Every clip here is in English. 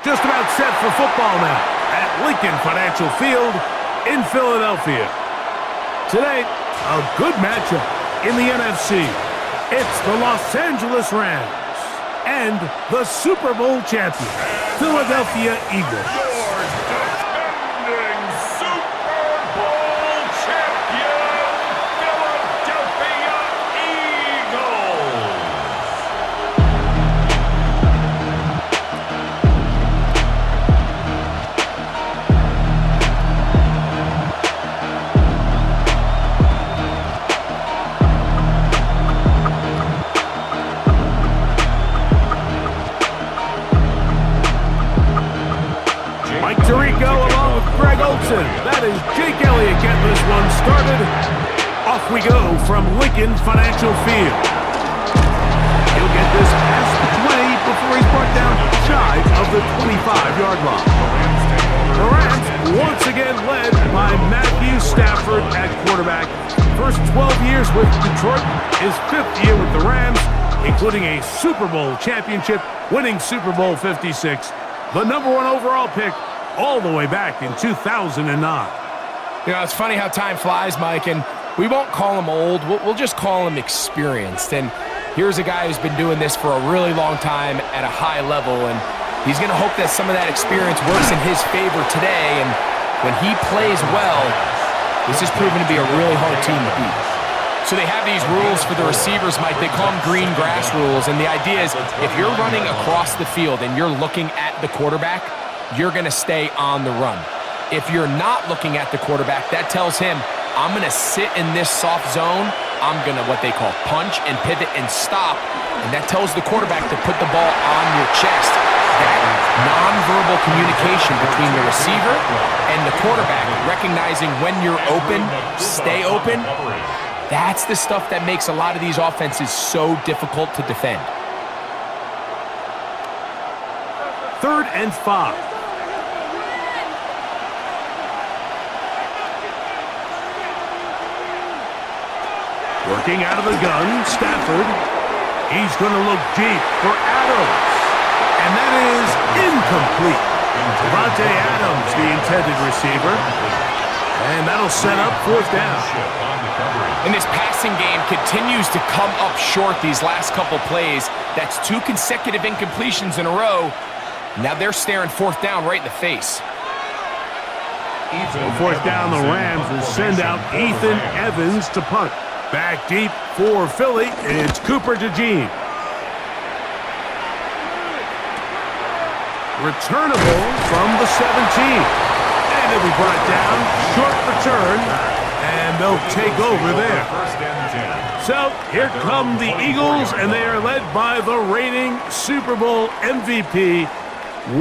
Just about set for football now at Lincoln Financial Field in Philadelphia. Today, a good matchup in the NFC. It's the Los Angeles Rams and the Super Bowl champion, Philadelphia Eagles. That is Jake Elliott getting this one started. Off we go from Lincoln Financial Field. He'll get this past the 20 before he's brought down shy of the 25-yard line. The Rams once again led by Matthew Stafford at quarterback. First 12 years with Detroit, his 5th year with the Rams, including a Super Bowl championship, winning Super Bowl 56. The #1 overall pick all the way back in 2009. You know, it's funny how time flies, Mike, and we won't call him old. We'll just call him experienced. And here's a guy who's been doing this for a really long time at a high level, and he's going to hope that some of that experience works in his favor today. And when he plays well, this is proven to be a really hard team to beat. So they have these rules for the receivers, Mike. They call them green grass rules, and the idea is if you're running across the field and you're looking at the quarterback, you're going to stay on the run. If you're not looking at the quarterback, that tells him, I'm going to sit in this soft zone. I'm going to what they call punch and pivot and stop. And that tells the quarterback to put the ball on your chest. That nonverbal communication between the receiver and the quarterback, recognizing when you're open, stay open, that's the stuff that makes a lot of these offenses so difficult to defend. 3rd and 5. Working out of the gun, Stafford. He's going to look deep for Adams. And that is incomplete. Devontae Adams, the intended receiver. And that'll set up 4th down. And this passing game continues to come up short these last couple plays. That's 2 consecutive incompletions in a row. Now they're staring 4th down right in the face. 4th down, the Rams will send out Ethan Evans to punt. Back deep for Philly, it's Cooper DeJean. Returnable from the 17. And it'll be brought down, short return, and they'll take over there. So here come the Eagles, and they are led by the reigning Super Bowl MVP.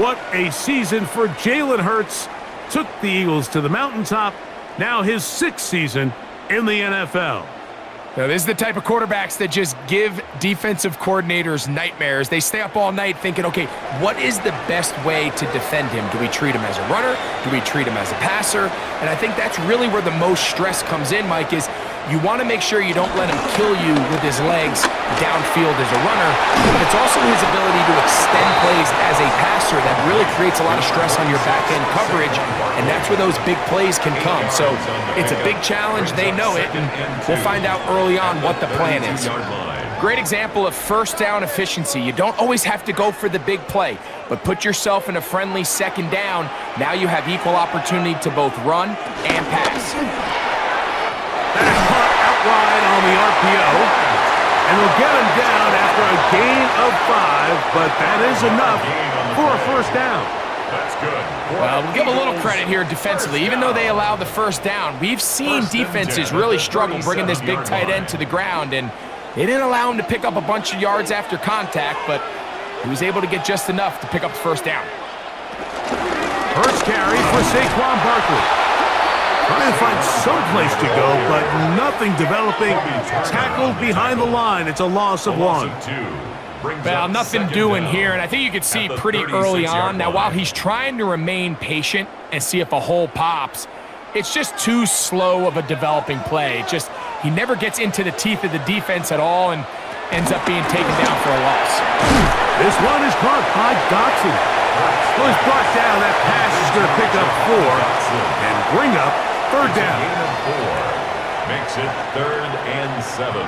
What a season for Jalen Hurts. Took the Eagles to the mountaintop. Now his 6th season in the NFL. Now, this is the type of quarterbacks that just give defensive coordinators nightmares. They stay up all night thinking, okay, what is the best way to defend him? Do we treat him as a runner? Do we treat him as a passer? And I think that's really where the most stress comes in, Mike, is you want to make sure you don't let him kill you with his legs downfield as a runner, but it's also his ability to extend plays as a passer that really creates a lot of stress on your back-end coverage, and that's where those big plays can come. So it's a big challenge. They know it, and we'll find out early on what the plan is. Great example of 1st down efficiency. You don't always have to go for the big play, but put yourself in a friendly 2nd down. Now you have equal opportunity to both run and pass. That is caught out wide on the RPO, and they'll get him down after a gain of 5, but that is enough for a 1st down. That's good. Well, we'll give a little credit here defensively. Even though they allowed the 1st down, we've seen defenses really struggle bringing this big tight end to the ground, and they didn't allow him to pick up a bunch of yards after contact, but he was able to get just enough to pick up the 1st down. First carry for Saquon Barkley. Trying to find someplace to go, but nothing developing. Tackled behind the line. It's a loss of 1. Well, nothing doing here, and I think you could see pretty early on. Now, while he's trying to remain patient and see if a hole pops, it's just too slow of a developing play. He never gets into the teeth of the defense at all and ends up being taken down for a loss. This one is caught by Dotson. So he's brought down. That pass is going to pick up 4 and bring up third down. Gain of 4 makes it 3rd and 7.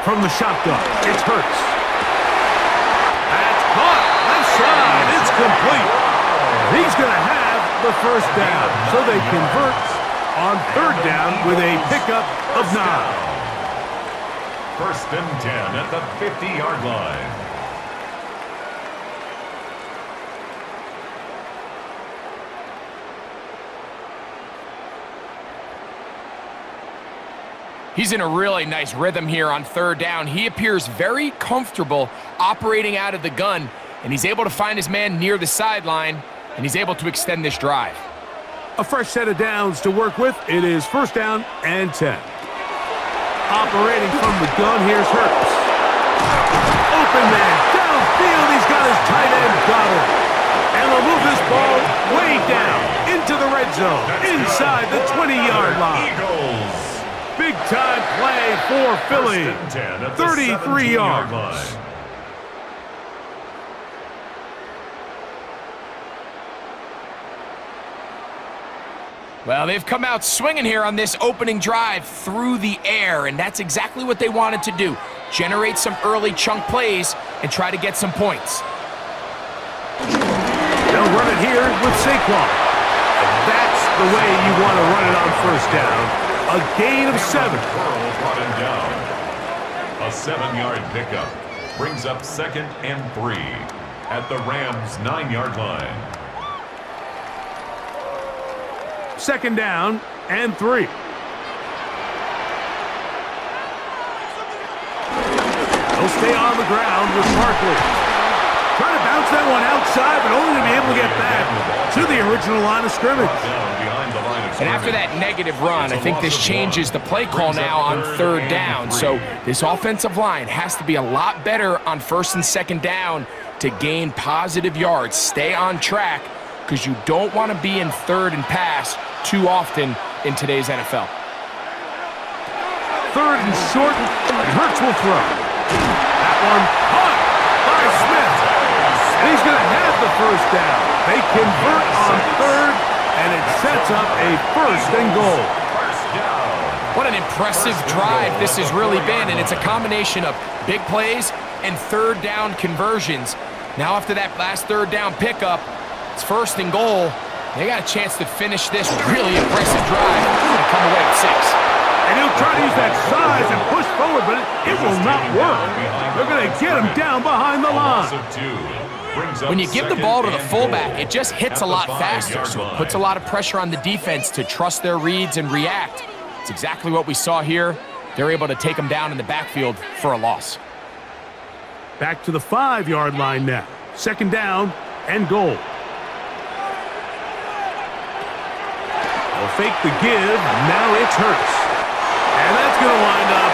From the shotgun, it's Hurts. That's caught. Left side. It's complete. He's going to have the first down. So they convert on third down with a pickup of 9. 1st and 10 at the 50-yard line. He's in a really nice rhythm here on third down. He appears very comfortable operating out of the gun, and he's able to find his man near the sideline, and he's able to extend this drive. A fresh set of downs to work with. It is 1st down and 10. Operating from the gun, here's Hurts. Open man, downfield, he's got his tight end covered. And they'll move this ball way down into the red zone, inside the 20-yard line. Eagles. Big time play for Philly. 33 yards. Well, they've come out swinging here on this opening drive through the air, and that's exactly what they wanted to do. Generate some early chunk plays and try to get some points. They'll run it here with Saquon. And that's the way you want to run it on 1st down. A gain of 7. Curl brought him down. A 7-yard pickup brings up 2nd and 3 at the Rams' 9-yard line. 2nd down and 3. They'll stay on the ground with Barkley. Trying to bounce that one outside, but only to be able to get back to the original line of scrimmage. And after that negative run, I think this changes the play call now on third down. So this offensive line has to be a lot better on 1st and 2nd down to gain positive yards. Stay on track because you don't want to be in 3rd and pass too often in today's NFL. 3rd and short, and Hurts will throw. That one caught by Smith. And he's going to have the first down. They convert on 3rd, and it sets up a 1st and goal. What an impressive drive this has really been, and it's a combination of big plays and 3rd down conversions. Now after that last 3rd down pickup, it's 1st and goal. They got a chance to finish this really impressive drive and come away with 6. And he'll try to use that size and push forward, but it will not work. They're going to get him down behind the line. When you give the ball to the fullback, it just hits a lot faster, so it puts a lot of pressure on the defense to trust their reads and react. It's exactly what we saw here. They're able to take him down in the backfield for a loss. Back to the 5-yard line now. 2nd down and goal. They'll fake the give. Now it's Hurts. And that's going to wind up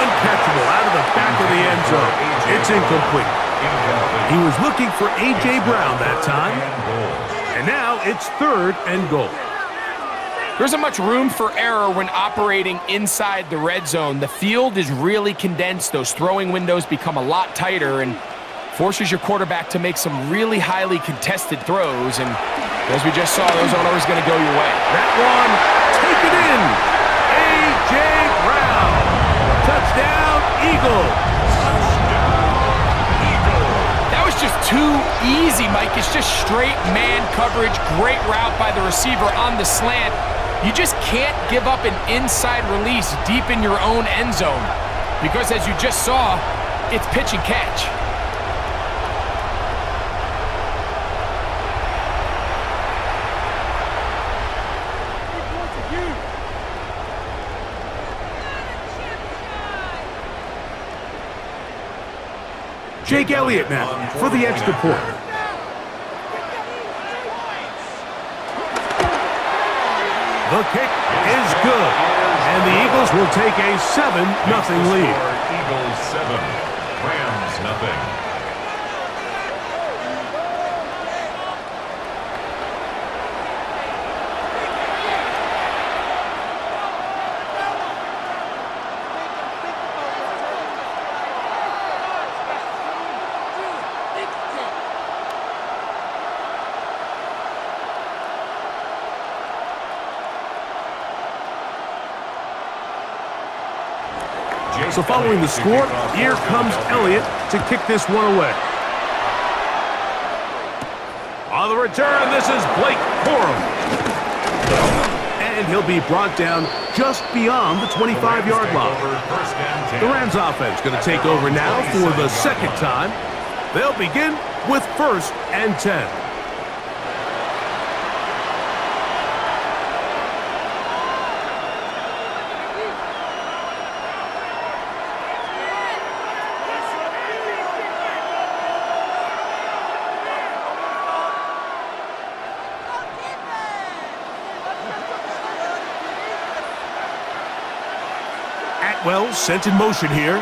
uncatchable out of the back of the end zone. It's incomplete. He was looking for A.J. Brown that time. And now it's 3rd and goal. There isn't much room for error when operating inside the red zone. The field is really condensed. Those throwing windows become a lot tighter and forces your quarterback to make some really highly contested throws. And as we just saw, those aren't always going to go your way. That one, take it in. A.J. Brown. Touchdown, Eagles. That was just too easy, Mike. It's just straight man coverage. Great route by the receiver on the slant. You just can't give up an inside release deep in your own end zone because, as you just saw, it's pitch and catch. Jake Elliott now for the extra point. The kick is good, and the Eagles will take a 7-0 lead. Eagles 7, Rams 0. So following the score, here comes Elliott to kick this one away. On the return, this is Blake Corum. And he'll be brought down just beyond the 25-yard line. The Rams offense going to take over now for the second time. They'll begin with 1st and 10. Well, sent in motion here.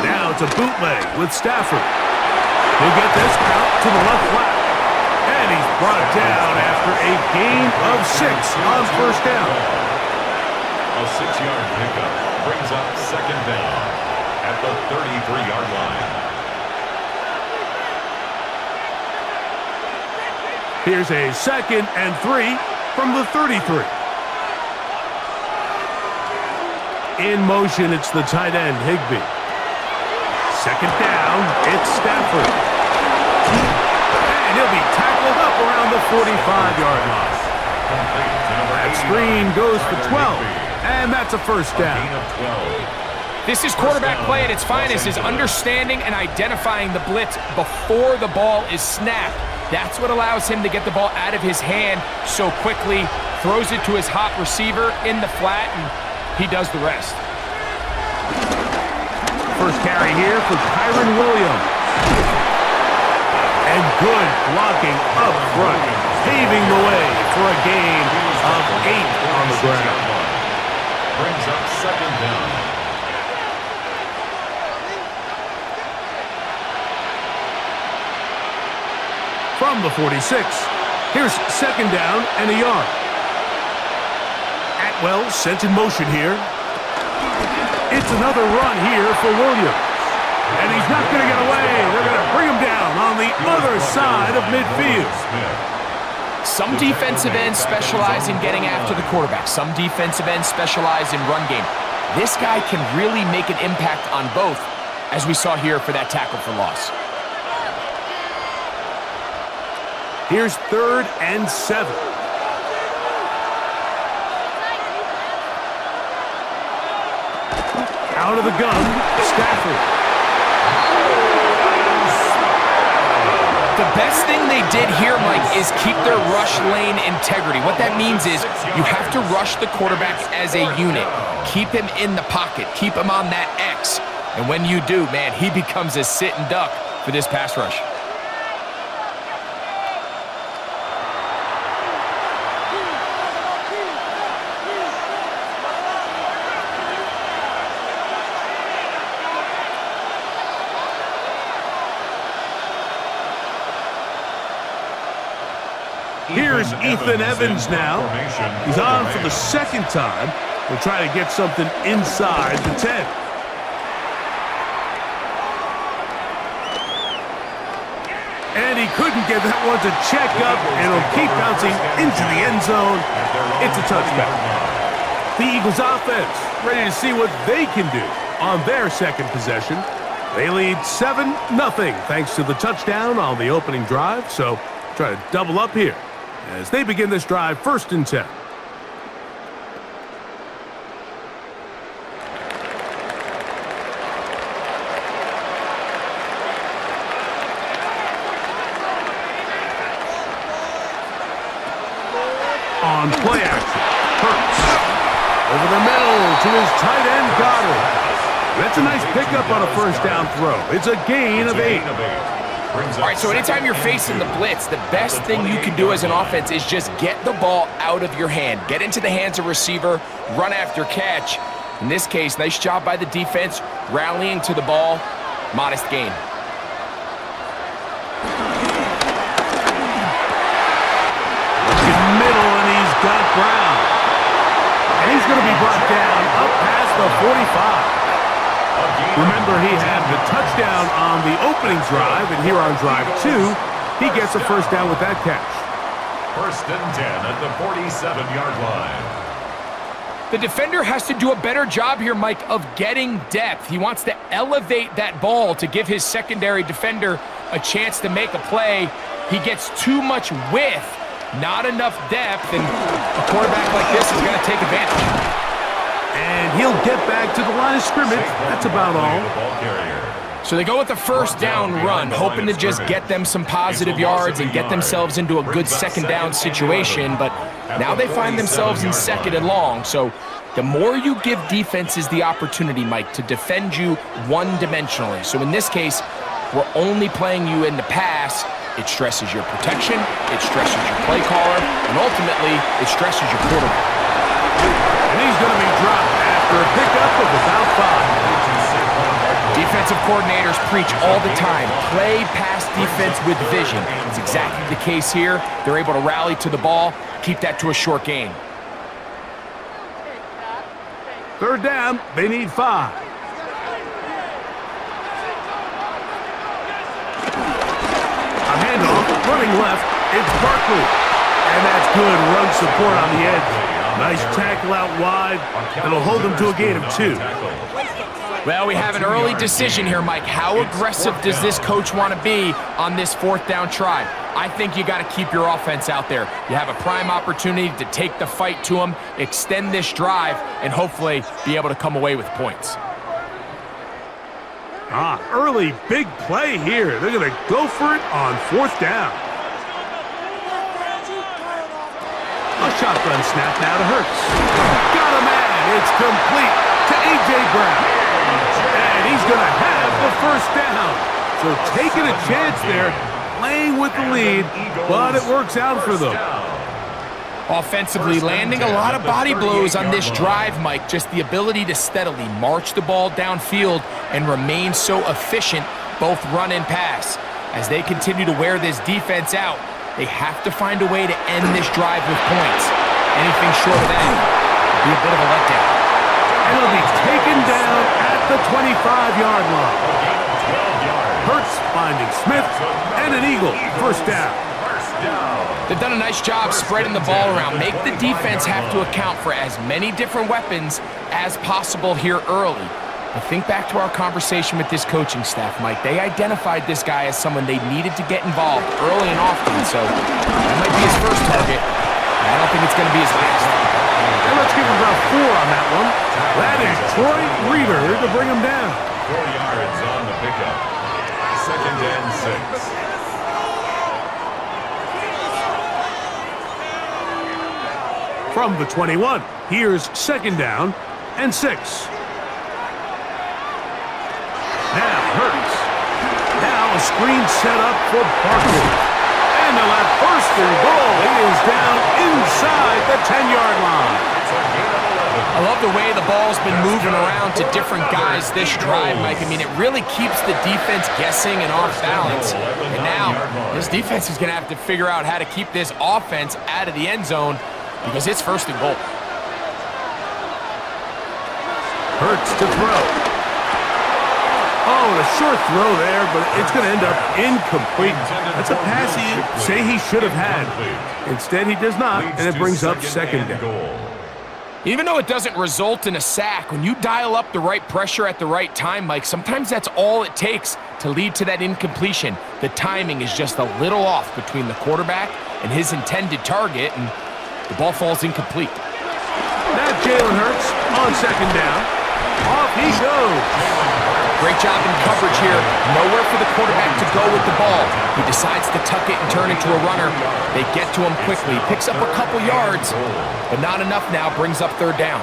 Now it's a bootleg with Stafford. He'll get this out to the left flat. And he's brought down after a gain of 6 on 1st down. A 6-yard pickup brings up 2nd down at the 33-yard line. Here's a 2nd and 3 from the 33. In motion, it's the tight end, Higbee. 2nd down, it's Stafford. And he'll be tackled up around the 45-yard line. That screen goes for 12, and that's a 1st down. This is quarterback play at its finest, is understanding and identifying the blitz before the ball is snapped. That's what allows him to get the ball out of his hand so quickly, throws it to his hot receiver in the flat, and he does the rest. First carry here for Kyron Williams. And good blocking up front, paving the way for a gain of 8 on the ground. Brings up 2nd down. From the 46, here's 2nd down and a yard. Atwell sent in motion here. It's another run here for Williams. And he's not going to get away. They're going to bring him down on the other side of midfield. Some defensive ends specialize in getting after the quarterback. Some defensive ends specialize in run game. This guy can really make an impact on both, as we saw here for that tackle for loss. Here's 3rd and 7. Out of the gun, Stafford. The best thing they did here, Mike, is keep their rush lane integrity. What that means is you have to rush the quarterback as a unit. Keep him in the pocket. Keep him on that X. And when you do, man, he becomes a sit and duck for this pass rush. Here's Ethan Evans now. He's on for the 2nd time. We'll try to get something inside the 10. And he couldn't get that one to check up, and it'll keep bouncing into the end zone. It's a touchback. The Eagles offense ready to see what they can do on their 2nd possession. They lead 7-0 thanks to the touchdown on the opening drive, so try to double up here as they begin this drive 1st and 10. On play action, Hurts over the middle to his tight end Goddard. That's a nice pickup on a 1st down throw. It's a gain of 8. All right, so anytime you're facing the blitz, the best thing you can do as an offense is just get the ball out of your hand. Get into the hands of receiver, run after catch. In this case, nice job by the defense, rallying to the ball, modest gain. In middle, and he's got Brown. And he's going to be brought down up past the 45. Remember, he had the touchdown on the opening drive, and here on drive 2, he gets a 1st down with that catch. 1st and 10 at the 47-yard line. The defender has to do a better job here, Mike, of getting depth. He wants to elevate that ball to give his secondary defender a chance to make a play. He gets too much width, not enough depth, and a quarterback like this is going to take advantage. And he'll get back to the line of scrimmage. That's about all. So they go with the first down run, hoping to just get them some positive yards and get themselves into a good second down situation, but now they find themselves in second and long. So the more you give defenses the opportunity, Mike, to defend you one-dimensionally. So in this case, we're only playing you in the pass. It stresses your protection, it stresses your play caller, and ultimately, it stresses your quarterback. And he's going to be dropped after a pickup of about 5. Defensive coordinators preach all the time, play pass defense with vision. It's exactly the case here. They're able to rally to the ball, keep that to a short gain. Third down, they need 5. A handoff, running left, it's Barkley. And that's good run support on the edge. Nice tackle out wide. It'll hold them to a gain of 2. Well, we have an early decision here, Mike. How aggressive does this coach want to be on this fourth down try? I think you got to keep your offense out there. You have a prime opportunity to take the fight to them, extend this drive, and hopefully be able to come away with points. Early big play here. They're going to go for it on fourth down. A shotgun snap now to Hurts. Got a man. It's complete to A.J. Brown. And he's going to have the first down. So taking a chance there, playing with the lead, but it works out for them. Offensively, landing a lot of body blows on this drive, Mike. Just the ability to steadily march the ball downfield and remain so efficient, both run and pass. As they continue to wear this defense out, they have to find a way to end this drive with points. Anything short of that would be a bit of a letdown. And it'll be taken down at the 25-yard line. Hurts finding Smith, and an Eagle, first down. They've done a nice job spreading the ball around. Make the defense have to account for as many different weapons as possible here early. But think back to our conversation with this coaching staff, Mike. They identified this guy as someone they needed to get involved early and often, so that might be his first target. I don't think it's going to be his last. And let's give him about 4 on that one. That is Troy Reader to bring him down. 4 yards on the pickup. Second and 6. From the 21, here's second down and 6. Now Hurts. Now a screen set up for Barkley. And they'll have first and goal. He is down inside the 10-yard line. I love the way the ball's been moving around to different guys this drive, Mike. I mean, it really keeps the defense guessing and off balance. And now this defense is going to have to figure out how to keep this offense out of the end zone because it's first and goal. Hurts to throw. Oh, a short throw there, but it's going to end up incomplete. That's a pass he say he should have had. Instead, he does not, and it brings up second down. Even though it doesn't result in a sack, when you dial up the right pressure at the right time, Mike, sometimes that's all it takes to lead to that incompletion. The timing is just a little off between the quarterback and his intended target, and the ball falls incomplete. Now Jalen Hurts on second down. Off he goes. Great job in coverage here. Nowhere for the quarterback to go with the ball. He decides to tuck it and turn into a runner. They get to him quickly. Picks up a couple yards, but not enough now. Brings up third down.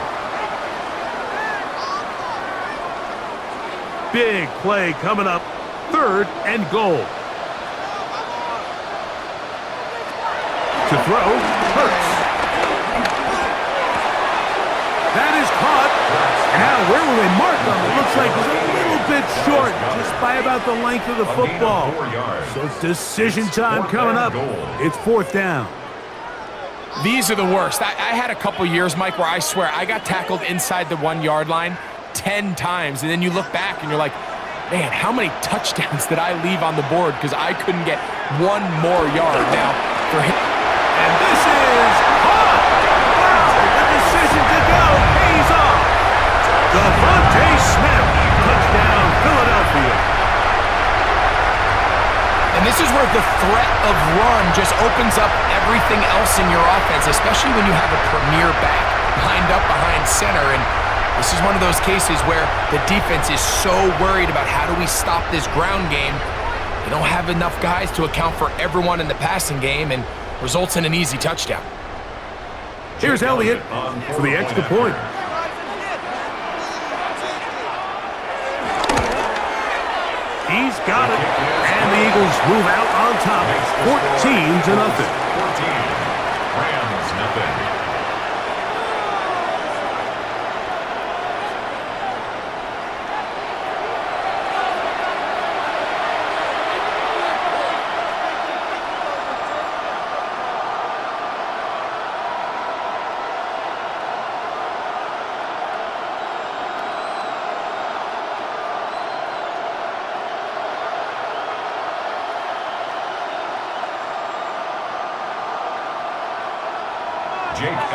Big play coming up. Third and goal. To throw, Hurts. That is caught. Now, where will they mark him? It looks like he's a little bit short, just by about the length of the football. So decision time coming up. It's fourth down. These are the worst. I had a couple years, Mike, where I swear I got tackled inside the 1-yard line 10 times, and then you look back and you're like, man, how many touchdowns did I leave on the board because I couldn't get one more yard now for him. And this is caught. Wow, the decision to go. of run just opens up everything else in your offense, especially when you have a premier back lined up behind center. And this is one of those cases where the defense is so worried about how do we stop this ground game. They don't have enough guys to account for everyone in the passing game, and results in an easy touchdown. Here's Elliott for the extra point. He's got it, and the Eagles move out on top, 14-0. 14, Rams nothing.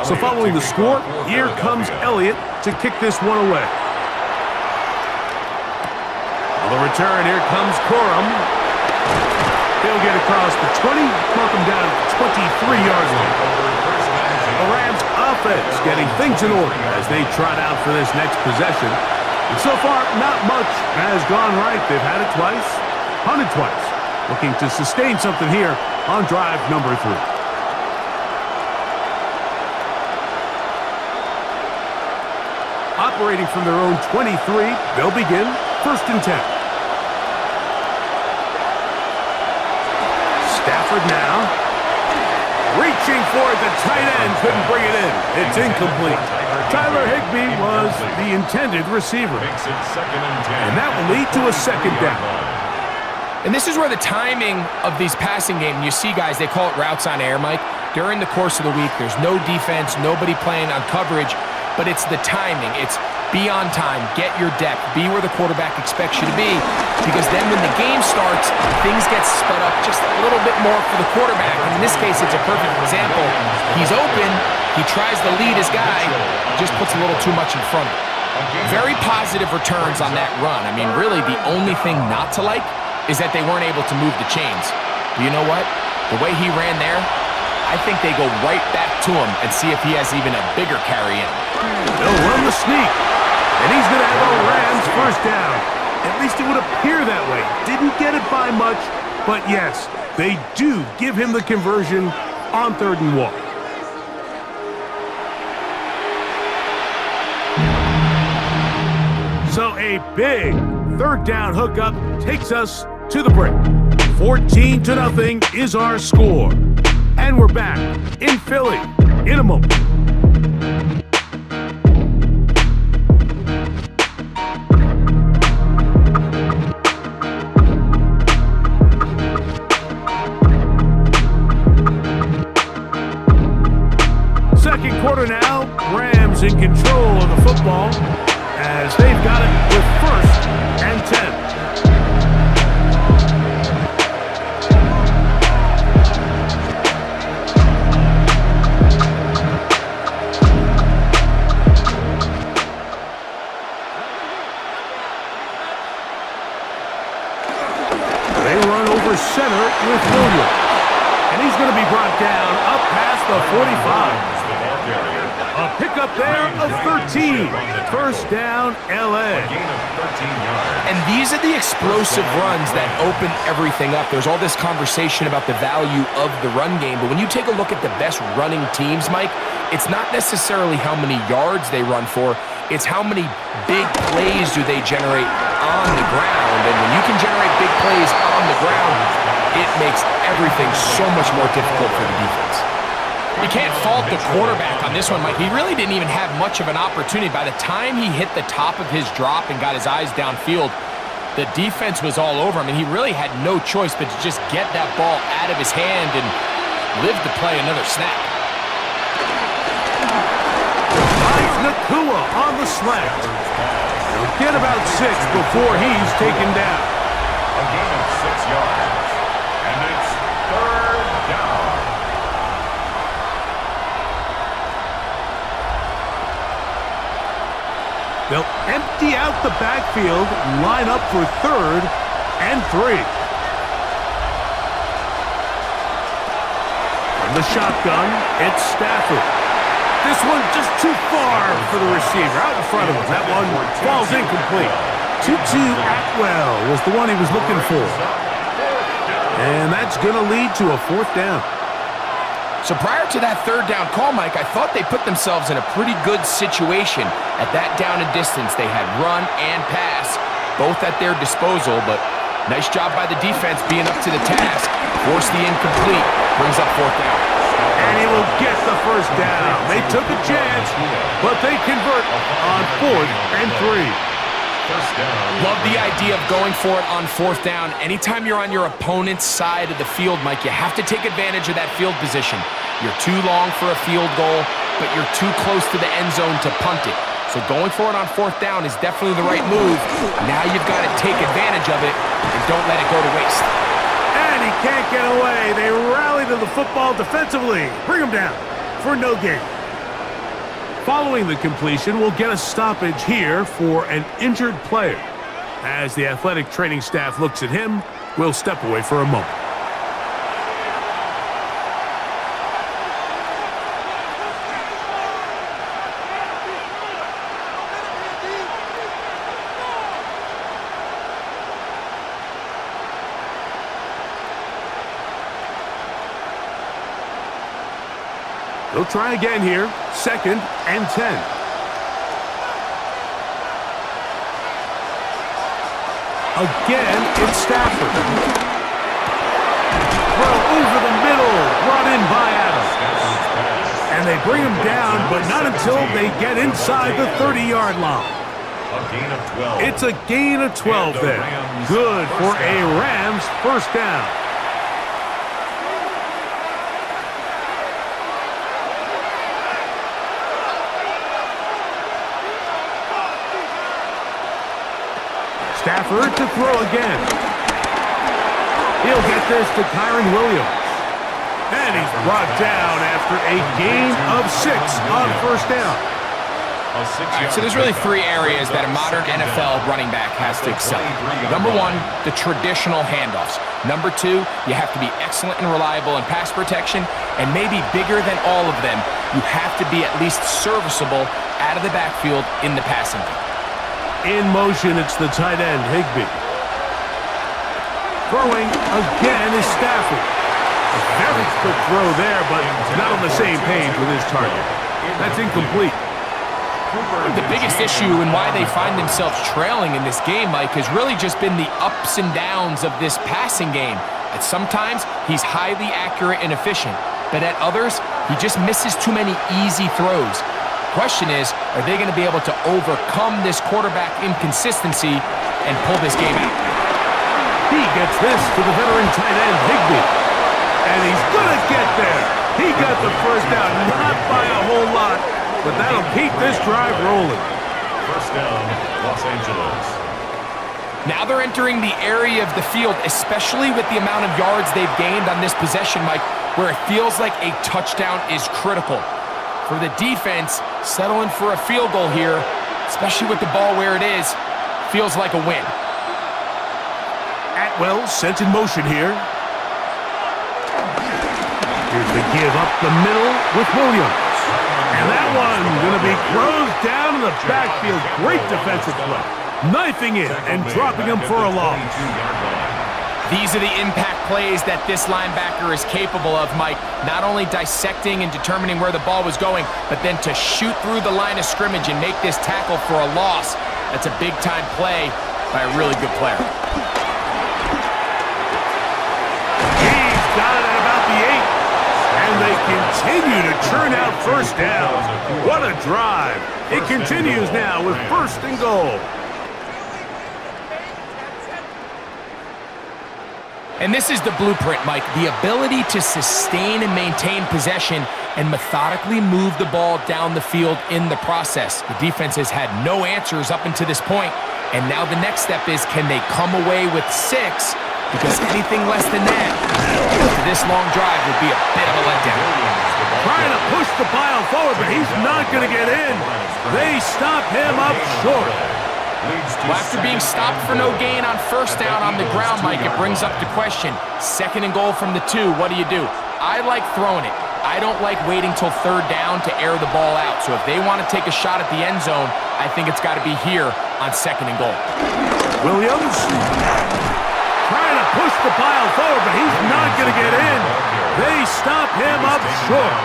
So following the score, here comes Elliott to kick this one away. On the return, here comes Corum. He'll get across the 20, mark him down at the 23-yard line. The Rams offense getting things in order as they trot out for this next possession. And so far, not much has gone right. They've had it twice, punted twice. Looking to sustain something here on drive number 3. Operating from their own 23, they'll begin 1st and 10. Stafford now. Reaching for it, the tight end couldn't bring it in. It's incomplete. Tyler Higbee was the intended receiver. And that will lead to a 2nd down. And this is where the timing of these passing games, you see guys, they call it routes on air, Mike. During the course of the week, there's no defense, nobody playing on coverage. But it's the timing. It's be on time, get your depth, be where the quarterback expects you to be, because then when the game starts, things get sped up just a little bit more for the quarterback. And in this case, it's a perfect example. He's open, he tries to lead his guy, just puts a little too much in front of him. Very positive returns on that run. I mean, really, the only thing not to like is that they weren't able to move the chains. But you know what? The way he ran there, I think they go right back to him and see if he has even a bigger carry in. They'll run the sneak, and he's going to have a Rams 1st down. At least it would appear that way. Didn't get it by much, but yes, they do give him the conversion on 3rd and 1. So a big 3rd down hookup takes us to the break. 14-0 is our score. And we're back in Philly in a moment. Second quarter now, Rams in control of the football as they've got it with 1st and 10. Center with Williams. And he's going to be brought down up past the 45. A pickup there of 13. 1st down, L.A. And these are the explosive runs that open everything up. There's all this conversation about the value of the run game, but when you take a look at the best running teams, Mike, it's not necessarily how many yards they run for, it's how many big plays do they generate on the ground. And when you can generate big plays on the ground, it makes everything so much more difficult for the defense. You can't fault the quarterback on this one, Mike. He really didn't even have much of an opportunity. By the time he hit the top of his drop and got his eyes downfield, the defense was all over him, and he really had no choice but to just get that ball out of his hand and live to play another snap. Finds Nakua on the slant. He'll get about 6 before he's taken down. A gain of 6 yards, and it's 3rd down. They'll empty out the backfield, line up for 3rd and 3. The shotgun, it's Stafford. This one just too far for the receiver, out in front of him. That one falls incomplete. Tutu Atwell was the one he was looking for. And that's going to lead to a 4th down. So prior to that 3rd down call, Mike, I thought they put themselves in a pretty good situation. At that down and distance, they had run and pass, both at their disposal, but nice job by the defense being up to the task. Force the incomplete, brings up 4th down. And he will get the 1st down. They took a chance, but they convert on 4th and 3. Love the idea of going for it on 4th down. Anytime you're on your opponent's side of the field, Mike, you have to take advantage of that field position. You're too long for a field goal, but you're too close to the end zone to punt it. So going for it on 4th down is definitely the right move. Now you've got to take advantage of it and don't let it go to waste. And he can't get away. They rally to the football defensively. Bring him down for no gain. Following the completion, we'll get a stoppage here for an injured player. As the athletic training staff looks at him, we'll step away for a moment. They'll try again here. 2nd and 10. Again, it's Stafford. Throw over the middle, brought in by Adams. And they bring him down, but not until they get inside the 30-yard line. A gain of 12. It's a gain of 12 there. Good for a Rams 1st down. Stafford to throw again. He'll get this to Kyron Williams. And he's brought down after a gain of 6 on 1st down. So there's really 3 areas that a modern NFL running back has to excel. Number 1, the traditional handoffs. Number 2, you have to be excellent and reliable in pass protection. And maybe bigger than all of them, you have to be at least serviceable out of the backfield in the passing game. In motion, it's the tight end, Higbee. Throwing again is Stafford. A very quick throw there, but not on the same page with his target. That's incomplete. The biggest issue and why they find themselves trailing in this game, Mike, has really just been the ups and downs of this passing game. At sometimes, he's highly accurate and efficient, but at others, he just misses too many easy throws. Question is, are they going to be able to overcome this quarterback inconsistency and pull this game out? He gets this to the veteran tight end, Higbee. And he's going to get there. He got the 1st down, not by a whole lot, but that'll keep this drive rolling. 1st down, Los Angeles. Now they're entering the area of the field, especially with the amount of yards they've gained on this possession, Mike, where it feels like a touchdown is critical. For the defense, settling for a field goal here, especially with the ball where it is, feels like a win. Atwell sent in motion here. Here's the give up the middle with Williams. And that one going to be closed down in the backfield. Great defensive play. Knifing it and dropping him for a loss. These are the impact plays that this linebacker is capable of, Mike. Not only dissecting and determining where the ball was going, but then to shoot through the line of scrimmage and make this tackle for a loss. That's a big-time play by a really good player. He's got it at about the 8. And they continue to churn out 1st down. What a drive. It continues now with 1st and goal. And this is the blueprint, Mike. The ability to sustain and maintain possession and methodically move the ball down the field in the process. The defense has had no answers up until this point, and now the next step is, can they come away with 6? Because anything less than that, after this long drive, would be a bit of a letdown. Trying to push the pile forward, but he's not going to get in. They stop him up short. Well, after being stopped for no gain on 1st down on the ground, Mike, it brings up the question. 2nd and goal from the 2, what do you do? I like throwing it. I don't like waiting till third down to air the ball out. So if they want to take a shot at the end zone, I think it's got to be here on 2nd and goal. Williams trying to push the pile forward, but he's not going to get in. They stop him up short.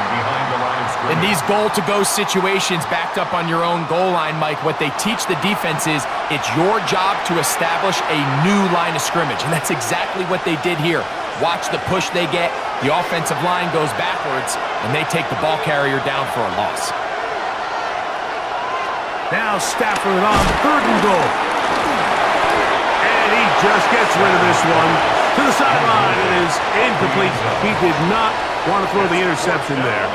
In these goal-to-go situations backed up on your own goal line, Mike, what they teach the defense is it's your job to establish a new line of scrimmage, and that's exactly what they did here. Watch the push they get. The offensive line goes backwards, and they take the ball carrier down for a loss. Now Stafford on 3rd and goal. And he just gets rid of this one. To the sideline, it is incomplete. He did not want to throw the interception there.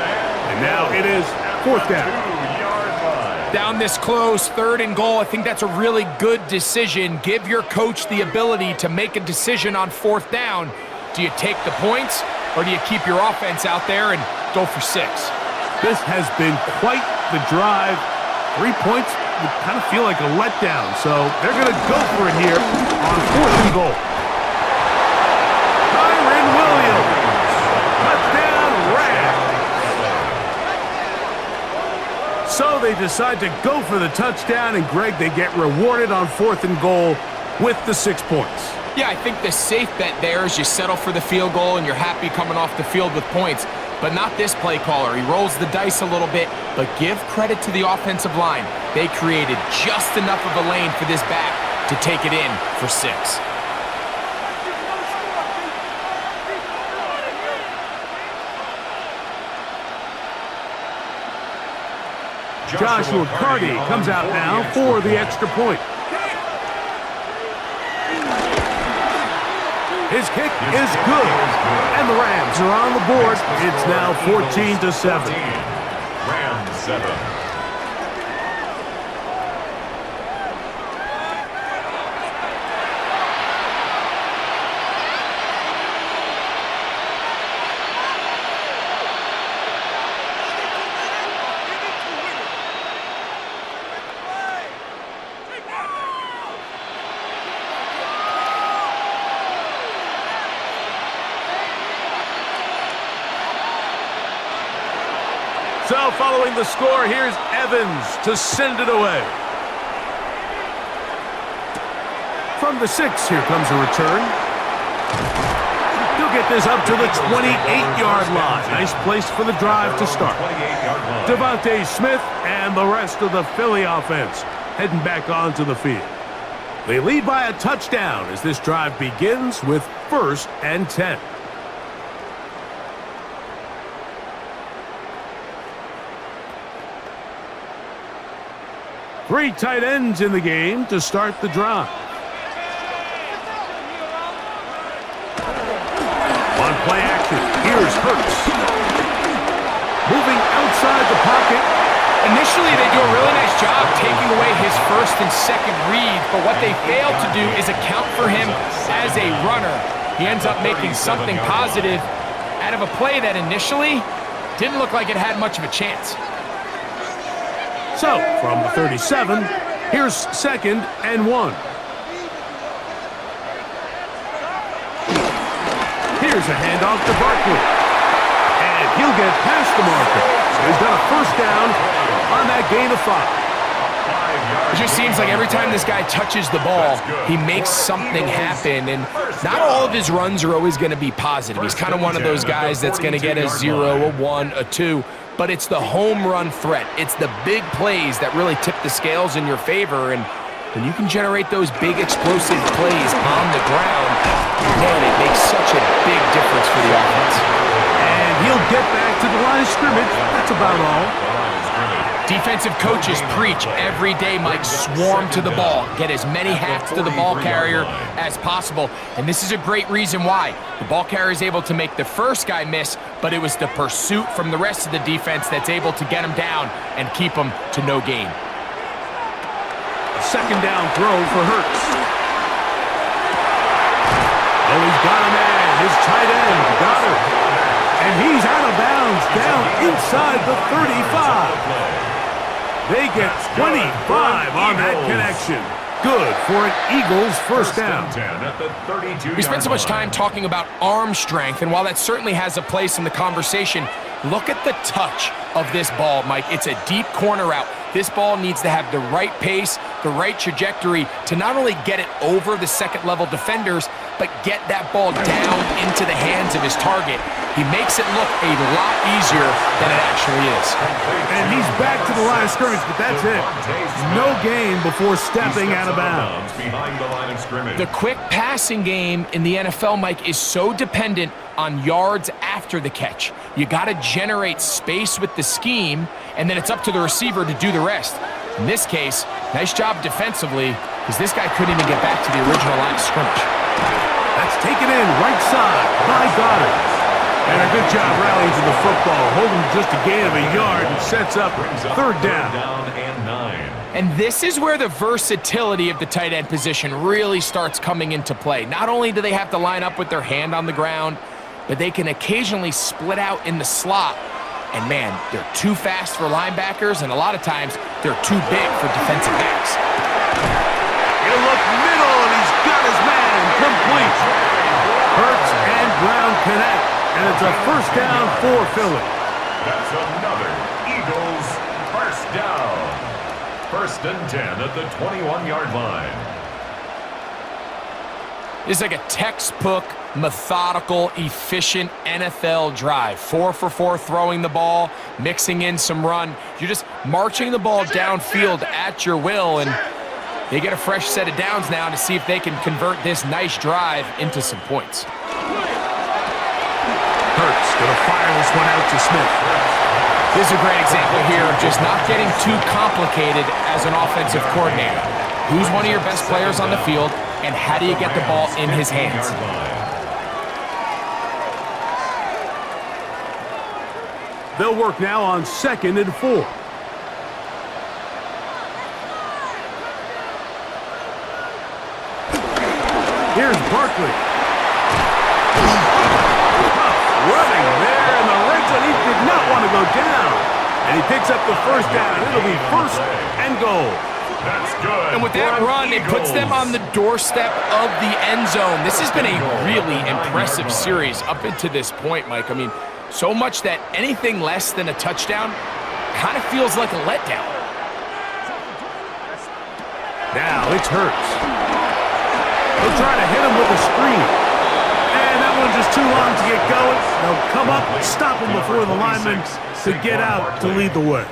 And now it is 4th down. Down this close, 3rd and goal. I think that's a really good decision. Give your coach the ability to make a decision on 4th down. Do you take the points, or do you keep your offense out there and go for 6? This has been quite the drive. 3 points would kind of feel like a letdown, so they're going to go for it here on 4th and goal. Kyron Williams, touchdown Rams. So they decide to go for the touchdown, and Greg, they get rewarded on 4th and goal with the 6 points. Yeah, I think the safe bet there is you settle for the field goal and you're happy coming off the field with points. But not this play caller. He rolls the dice a little bit, but give credit to the offensive line. They created just enough of a lane for this back to take it in for 6. Joshua Carty comes out now for the extra point. His kick is good, and the Rams are on the board. It's now 14-7. Rams 7. So following the score, here's Evans to send it away. From the 6, here comes a return. He'll get this up to the 28-yard line. Nice place for the drive to start. Devontae Smith and the rest of the Philly offense heading back onto the field. They lead by a touchdown as this drive begins with 1st and 10. Three tight ends in the game to start the drive. On play action, here's Hurts. Moving outside the pocket. Initially, they do a really nice job taking away his 1st and 2nd read, but what they fail to do is account for him as a runner. He ends up making something positive out of a play that initially didn't look like it had much of a chance. So, from the 37, here's 2nd and 1. Here's a handoff to Barkley. And he'll get past the marker. So he's got a 1st down on that gain of 5. It just seems like every time this guy touches the ball, he makes something happen, and not all of his runs are always going to be positive. He's kind of one of those guys that's going to get a 0, a 1, a 2, but it's the home run threat. It's the big plays that really tip the scales in your favor, and when you can generate those big explosive plays on the ground, man, it makes such a big difference for the offense. And he'll get back to the line of scrimmage. That's about all. Defensive coaches preach every day, Mike, swarm to the ball. Get as many hats to the ball carrier as possible. And this is a great reason why. The ball carrier is able to make the first guy miss, but it was the pursuit from the rest of the defense that's able to get him down and keep him to no gain. A 2nd down throw for Hurts. Oh, he's got a man. His tight end, Goddard. And he's out of bounds down inside the 35. They get 25 on that connection. Good for an Eagles first down. and 10 at the 32-yard We spent so much time line. talking about arm strength, and while that certainly has a place in the conversation, look at the touch of this ball, Mike. It's a deep corner route. This ball needs to have the right pace, the right trajectory to not only get it over the second-level defenders, but get that ball down into the hands of his target. He makes it look a lot easier than it actually is. And he's back to the line of scrimmage, but that's it. No gain before stepping out of bounds. Behind the line of scrimmage. The quick passing game in the NFL, Mike, is so dependent on yards after the catch. You got to generate space with the scheme, and then it's up to the receiver to do the rest. In this case, nice job defensively, because this guy couldn't even get back to the original line of scrimmage. That's taken in right side by Goddard. And a good job rallying to the football, holding just a gain of a yard and sets up third down. And 9. And this is where the versatility of the tight end position really starts coming into play. Not only do they have to line up with their hand on the ground, but they can occasionally split out in the slot. And man, they're too fast for linebackers, and a lot of times they're too big for defensive backs. He'll look middle, and he's got his man complete. Hurts and Brown connect, and it's a first down for Philly. That's another Eagles first down. First and 10 at the 21-yard line. It's like a textbook, methodical, efficient NFL drive. 4 for 4 throwing the ball, mixing in some run. You're just marching the ball downfield at your will, and they get a fresh set of downs now to see if they can convert this nice drive into some points. Hurts gonna fire this one out to Smith. This is a great example here of just not getting too complicated as an offensive coordinator. Who's one of your best players on the field, and how do you get the ball in his hands? They'll work now on 2nd and 4. Here's Barkley. Running there in the red zone. He did not want to go down. And he picks up the first down. It'll be first and goal. That's good. And with that run, it puts them on the doorstep of the end zone. This has been a really impressive series up until this point, Mike. I mean, so much that anything less than a touchdown kind of feels like a letdown. Now it's Hurts. They'll try to hit him with a screen. And that one's just too long to get going. They'll come up and stop him before the lineman could get out to lead the way.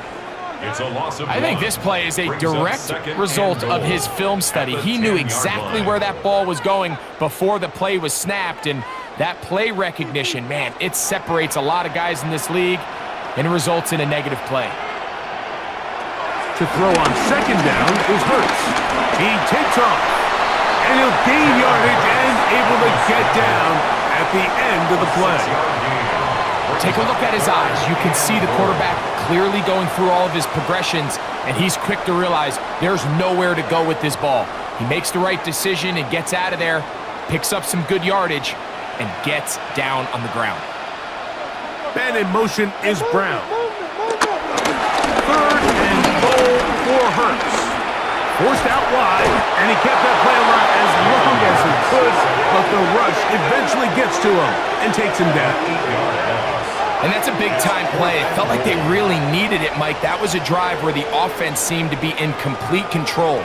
It's a loss of I think this play is a direct result of his film study. He knew exactly where that ball was going before the play was snapped, and that play recognition, man, it separates a lot of guys in this league, and it results in a negative play. To throw on 2nd down is Hurts. He takes off, and he'll gain yardage and able to get down at the end of the play. Take a look at his eyes. You can see the quarterback clearly going through all of his progressions, and he's quick to realize there's nowhere to go with this ball. He makes the right decision and gets out of there, picks up some good yardage, and gets down on the ground. And in motion is Brown. 3rd and goal for Hurts. Forced out wide, and he kept that play alive as long as he could, but the rush eventually gets to him and takes him down. And that's a big-time play. It felt like they really needed it, Mike. That was a drive where the offense seemed to be in complete control.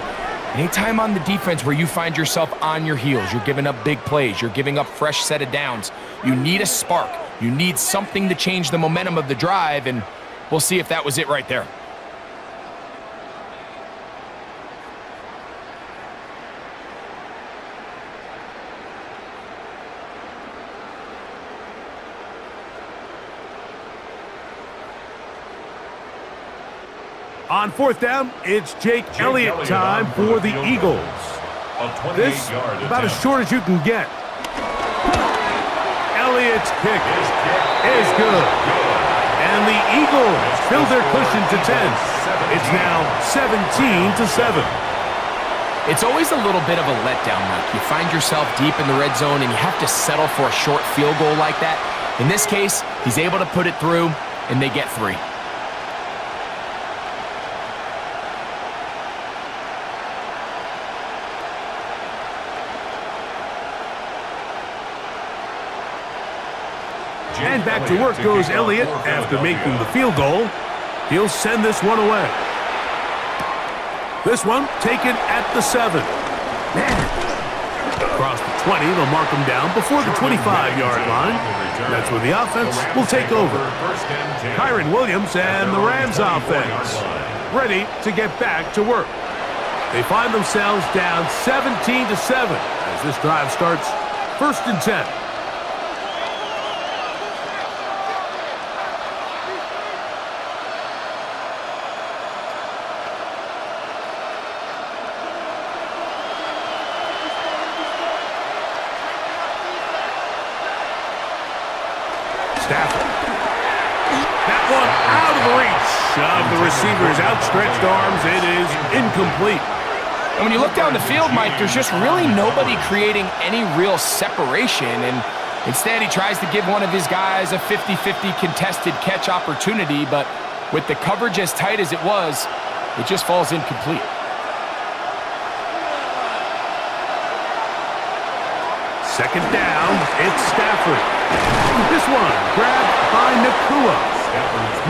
Anytime on the defense where you find yourself on your heels, you're giving up big plays, you're giving up fresh set of downs, you need a spark. You need something to change the momentum of the drive, and we'll see if that was it right there. On 4th down, it's Jake Elliott time for the Eagles. This about as short as you can get. Elliott's kick is good. And the Eagles fill their cushion to 10. It's now 17-7. It's always a little bit of a letdown, Mike. You find yourself deep in the red zone and you have to settle for a short field goal like that. In this case, he's able to put it through, and they get 3. And back to work goes Elliott after making the field goal. He'll send this one away. This one taken at the 7. Across the 20, they'll mark him down before the 25-yard line. That's where the offense will take over. Kyron Williams and the Rams offense ready to get back to work. They find themselves down 17-7 as this drive starts 1st and 10. Stafford. That one out of reach of the receiver's outstretched arms. It is incomplete. And when you look down the field, Mike, there's just really nobody creating any real separation. And instead, he tries to give one of his guys a 50-50 contested catch opportunity. But with the coverage as tight as it was, it just falls incomplete. Second down, it's Stafford. This one grabbed by Nakua.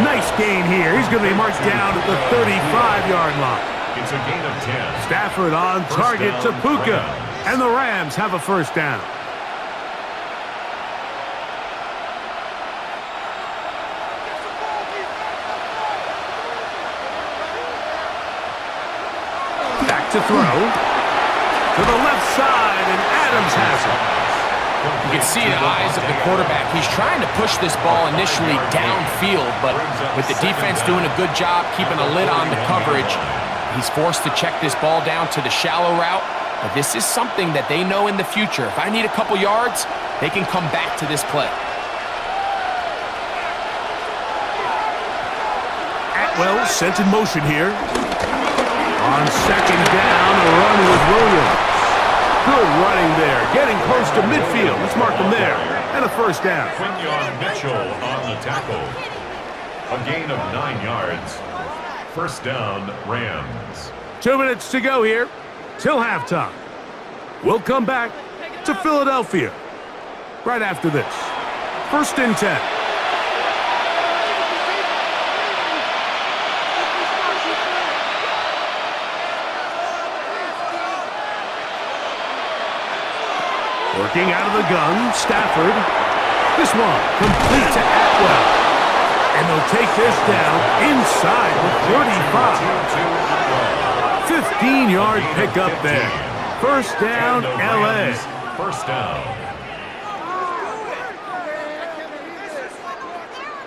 Nice gain here. He's going to be marked down at the 35-yard line. It's a gain of 10. Stafford on target to Puka. And the Rams have a first down. Back to throw. To the left side, and Adams has it. You can see the eyes of the quarterback. He's trying to push this ball initially downfield, but with the defense doing a good job keeping a lid on the coverage, he's forced to check this ball down to the shallow route. But this is something that they know in the future. If I need a couple yards, they can come back to this play. Atwell sent in motion here. On second down, a run with Williams. Good running there, getting close to midfield. Let's mark him there. And a first down. Quinyon Mitchell on the tackle. A gain of 9 yards. First down, Rams. 2 minutes to go here till halftime. We'll come back to Philadelphia right after this. 1st and 10. Working out of the gun, Stafford. This one complete to Atwell. And they'll take this down inside the 35. 15-yard pickup there. First down, LA. First down.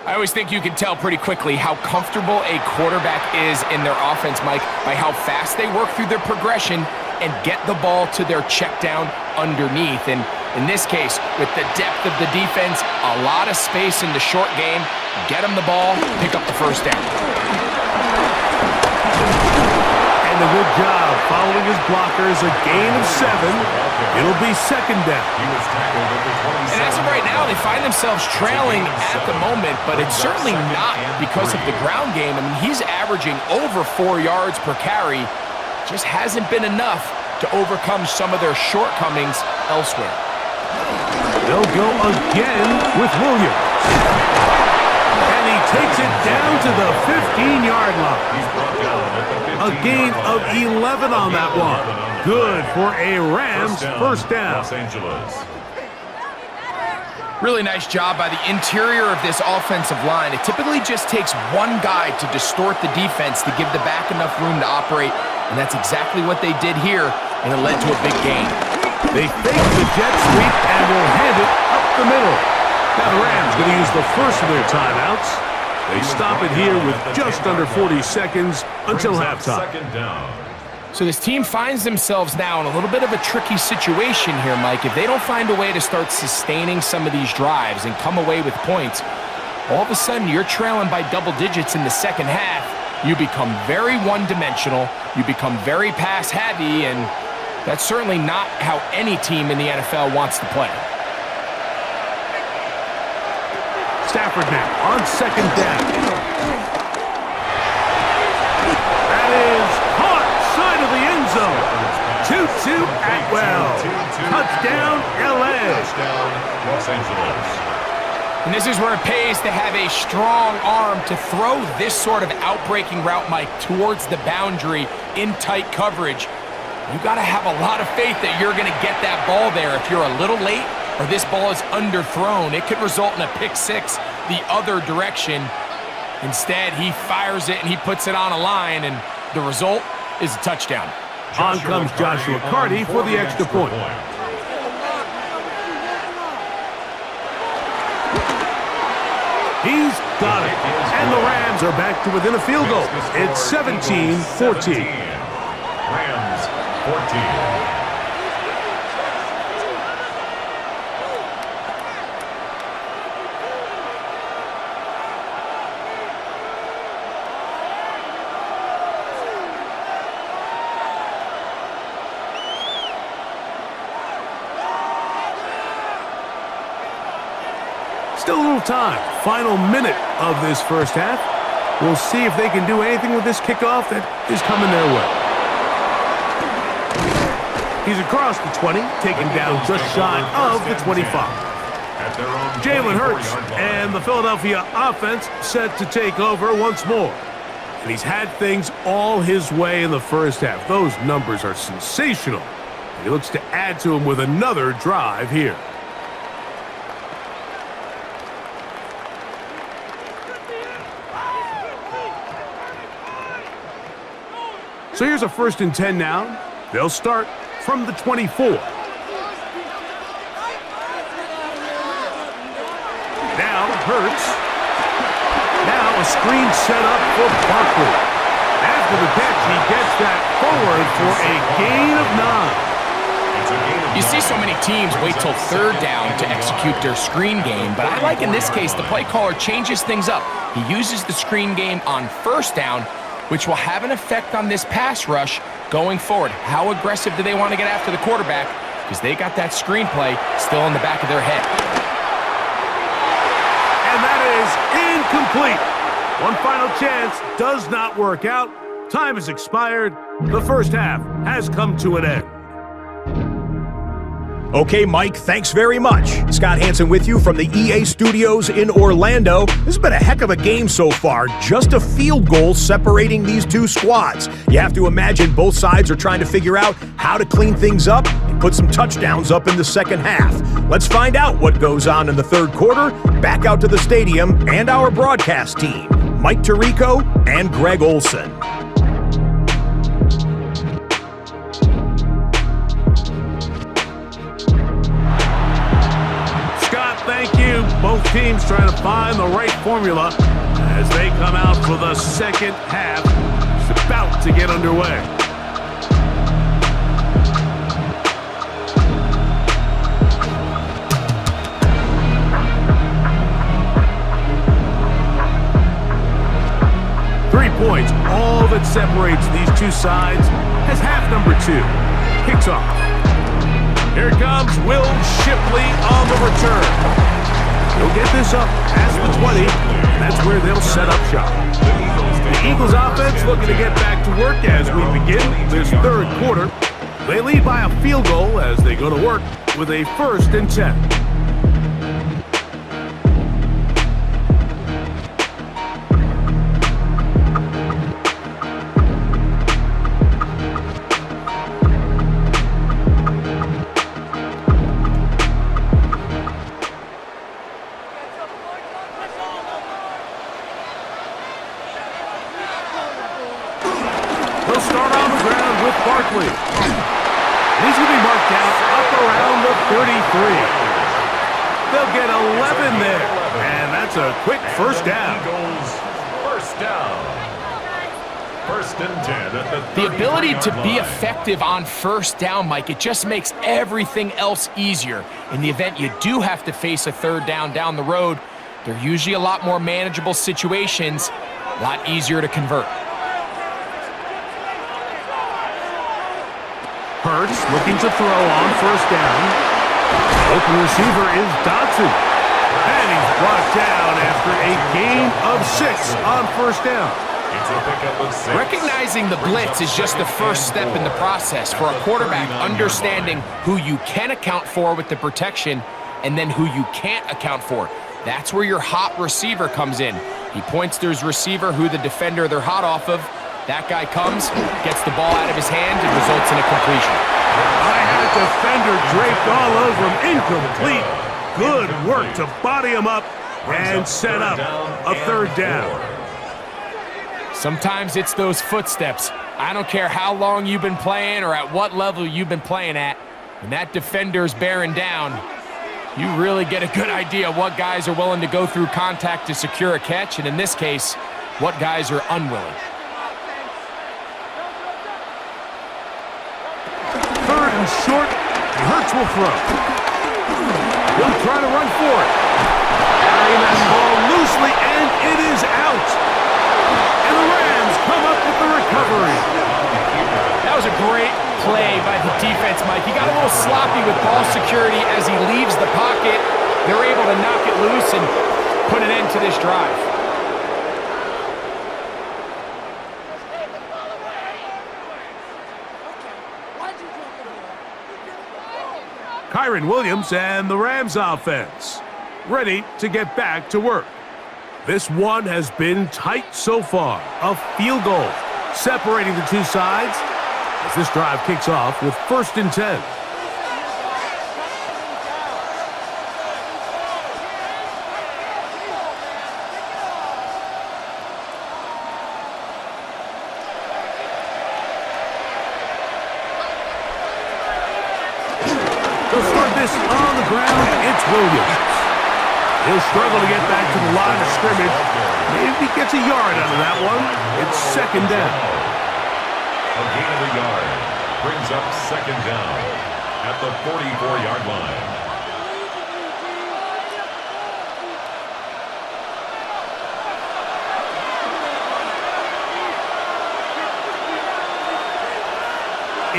I always think you can tell pretty quickly how comfortable a quarterback is in their offense, Mike, by how fast they work through their progression and get the ball to their check down underneath. And in this case, with the depth of the defense, a lot of space in the short game, get them the ball, pick up the first down. And a good job following his blockers, a gain of 7. It'll be second down. And as of right now, they find themselves trailing at the moment, but it's certainly not because of the ground game. I mean, he's averaging over 4 yards per carry. Just hasn't been enough to overcome some of their shortcomings elsewhere. They'll go again with Williams. And he takes it down to the 15-yard line. A gain of 11 on that one. Good for a Rams first down. Los Angeles. Really nice job by the interior of this offensive line. It typically just takes one guy to distort the defense to give the back enough room to operate, and that's exactly what they did here, and it led to a big gain. They fake the jet sweep and will hand it up the middle. Now the Rams going to use the first of their timeouts. They stop it here with just under 40 seconds until halftime. Second down. So this team finds themselves now in a little bit of a tricky situation here, Mike. If they don't find a way to start sustaining some of these drives and come away with points, all of a sudden you're trailing by double digits in the second half. You become very one-dimensional, you become very pass-heavy, and that's certainly not how any team in the NFL wants to play. Stafford now on second down. That is caught side of the end zone. 2-2 Atwell. Touchdown, LA. Touchdown, Los Angeles. And this is where it pays to have a strong arm to throw this sort of outbreaking route, Mike, towards the boundary in tight coverage. You got to have a lot of faith that you're going to get that ball there. If you're a little late or this ball is underthrown, it could result in a pick six the other direction. Instead, he fires it and he puts it on a line, and the result is a touchdown. On comes Joshua Carty for the extra point. He's got it. And the Rams are back to within a field goal. It's 17-14. Rams 14. Still a little time. Final minute of this first half. We'll see if they can do anything with this kickoff that is coming their way. He's across the 20, taken down just shy of the 25. Jalen Hurts and the Philadelphia offense set to take over once more. And he's had things all his way in the first half. Those numbers are sensational. And he looks to add to them with another drive here. So here's a 1st and 10 now. They'll start from the 24. Now Hurts. Now a screen set up for Barkley. After the catch, he gets that forward for a gain of 9. You see so many teams wait till 3rd down to execute their screen game, but I like in this case the play caller changes things up. He uses the screen game on 1st down, which will have an effect on this pass rush going forward. How aggressive do they want to get after the quarterback? Because they got that screenplay still in the back of their head. And that is incomplete. One final chance does not work out. Time has expired. The first half has come to an end. Okay, Mike, thanks very much. Scott Hansen with you from the EA Studios in Orlando. This has been a heck of a game so far. Just a field goal separating these two squads. You have to imagine both sides are trying to figure out how to clean things up and put some touchdowns up in the second half. Let's find out what goes on in the 3rd quarter. Back out to the stadium and our broadcast team, Mike Tirico and Greg Olson. Thank you. Both teams trying to find the right formula as they come out for the second half. It's about to get underway. Three points, all that separates these two sides, as half number 2 kicks off. Here comes Will Shipley on the return. He'll get this up past the 20. That's where they'll set up shop. The Eagles offense looking to get back to work as we begin this 3rd quarter. They lead by a field goal as they go to work with a 1st and 10. They'll start on the ground with Barkley. He's going to be marked down up around the 33. They'll get 11 there. And that's a quick 1st down. First down. 1st and 10 at the The ability to be line. effective on 1st down, Mike, it just makes everything else easier. In the event you do have to face a 3rd down the road, they're usually a lot more manageable situations, a lot easier to convert. Hurts looking to throw on 1st down. Open receiver is Dotson. And he's brought down after a gain of 6 on 1st down. It's a pickup of 6. Recognizing the blitz is just the first step in the process for a quarterback understanding who you can account for with the protection and then who you can't account for. That's where your hot receiver comes in. He points to his receiver, who the defender they're hot off of. That guy comes, gets the ball out of his hand, and results in a completion. I had a defender draped all over him. Incomplete. Good work to body him up and set up a third down. Sometimes it's those footsteps. I don't care how long you've been playing or at what level you've been playing at. When that defender's bearing down, you really get a good idea what guys are willing to go through contact to secure a catch, and in this case, what guys are unwilling. Third and short, and Hurts will throw. He'll try to run for it. Carrying that ball loosely, and it is out. And the Rams come up with the recovery. That was a great play by the defense, Mike. He got a little sloppy with ball security as he leaves the pocket. They're able to knock it loose and put an end to this drive. Kyron Williams and the Rams offense ready to get back to work. This one has been tight so far. A field goal separating the two sides as this drive kicks off with 1st and 10. To start this on the ground, it's Williams. He'll struggle to get back to the line of scrimmage. Maybe he gets a yard out of that one. It's 2nd down. A gain of a yard brings up 2nd down at the 44-yard line.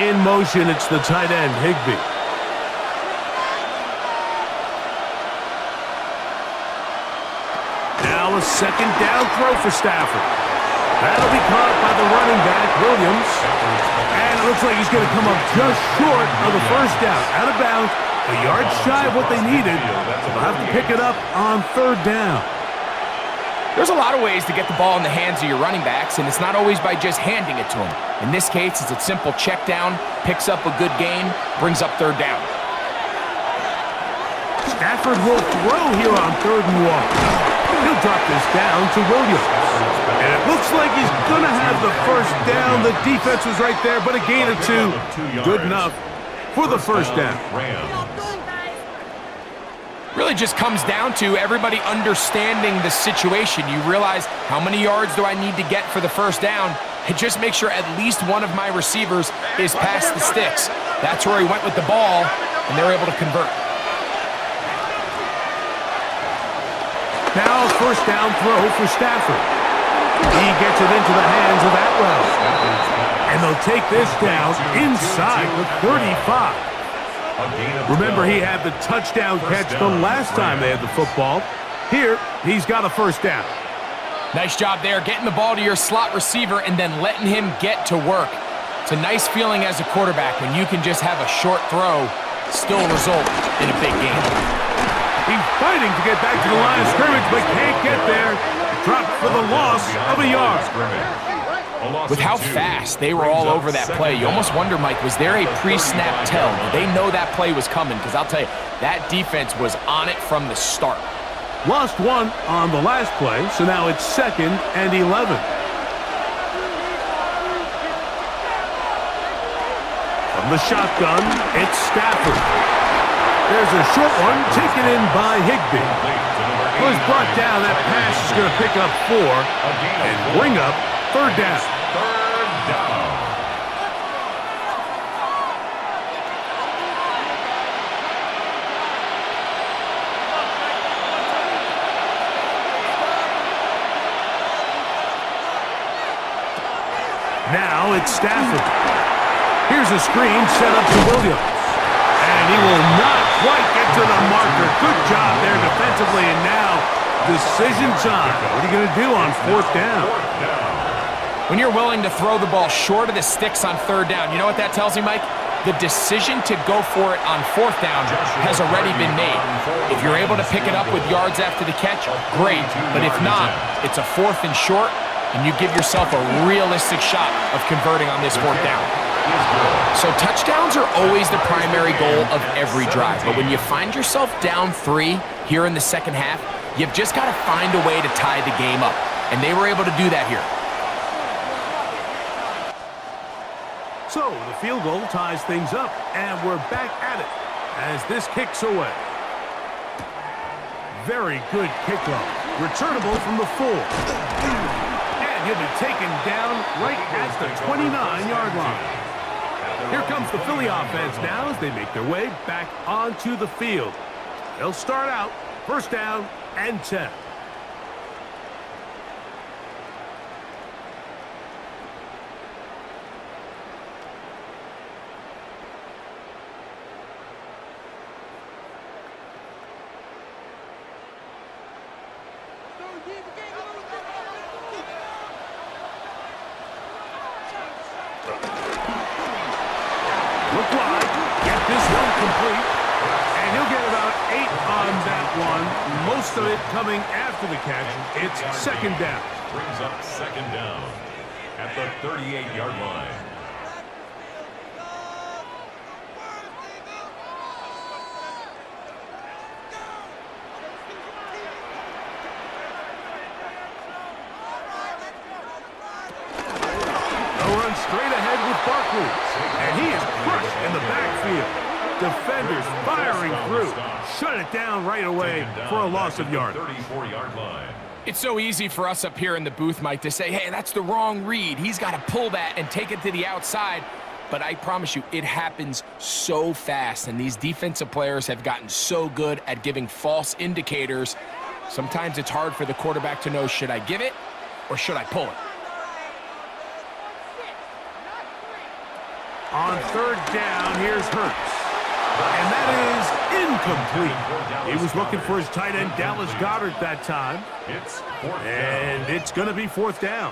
In motion, it's the tight end, Higbee. Now a 2nd down throw for Stafford. That'll be caught by the running back, Williams. And it looks like he's going to come up just short of the 1st down. Out of bounds, a yard shy of what they needed. They'll have to pick it up on 3rd down. There's a lot of ways to get the ball in the hands of your running backs, and it's not always by just handing it to them. In this case, it's a simple check down, picks up a good gain, brings up 3rd down. Stafford will throw here on 3rd and 1. He'll drop this down to Williams. And it looks like he's going to have the 1st down. The defense was right there, but a gain of 2. Good enough for the 1st down. Really just comes down to everybody understanding the situation. You realize, how many yards do I need to get for the 1st down? And just make sure at least one of my receivers is past the sticks. That's where he went with the ball, and they're able to convert. Now a 1st down throw for Stafford. He gets it into the hands of Atwell. And they'll take this down inside the 35. Remember, he had the touchdown catch the last time they had the football. Here, he's got a 1st down. Nice job there, getting the ball to your slot receiver and then letting him get to work. It's a nice feeling as a quarterback when you can just have a short throw still result in a big game. He's fighting to get back to the line of scrimmage, but can't get there. Dropped for the loss of a yard. With how fast they were all over that play, you almost wonder, Mike, was there a pre-snap tell? Did they know that play was coming? Because I'll tell you, that defense was on it from the start. Lost 1 on the last play, so now it's 2nd and 11. From the shotgun, it's Stafford. There's a short one taken in by Higbee. Was brought down. That pass is going to pick up 4 and bring up 3rd down. 3rd down. Now it's Stafford. Here's a screen set up to Williams. And he will not quite get to the marker. Good job there defensively. And now decision time. What are you going to do on 4th down? When you're willing to throw the ball short of the sticks on 3rd down, you know what that tells me, Mike? the decision to go for it on 4th down has already been made. If you're able to pick it up with yards after the catch, great. But if not, it's a 4th and short, and you give yourself a realistic shot of converting on this 4th down. So touchdowns are always the primary goal of every drive. But when you find yourself down 3 here in the second half, you've just got to find a way to tie the game up. And they were able to do that here. So the field goal ties things up, and we're back at it as this kicks away. Very good kickoff. Returnable from the 4. And he'll be taken down right at the 29-yard line. Here comes the Philly offense now as they make their way back onto the field. They'll start out 1st down and 10. Look wide, get this one complete, and he'll get about 8 on that one, most of it coming after the catch. It's 2nd down. Brings up 2nd down at the 38-yard line. Straight ahead with Barkley, and he is crushed in the backfield. Defenders firing through. Shut it down right away for a loss of yardage. 34-yard line. It's so easy for us up here in the booth, Mike, to say, hey, that's the wrong read. He's got to pull that and take it to the outside. But I promise you, it happens so fast, and these defensive players have gotten so good at giving false indicators. Sometimes it's hard for the quarterback to know, should I give it or should I pull it? On 3rd down, here's Hurts. And that is incomplete. He was looking for his tight end, Dallas Goedert, that time. And it's going to be 4th down.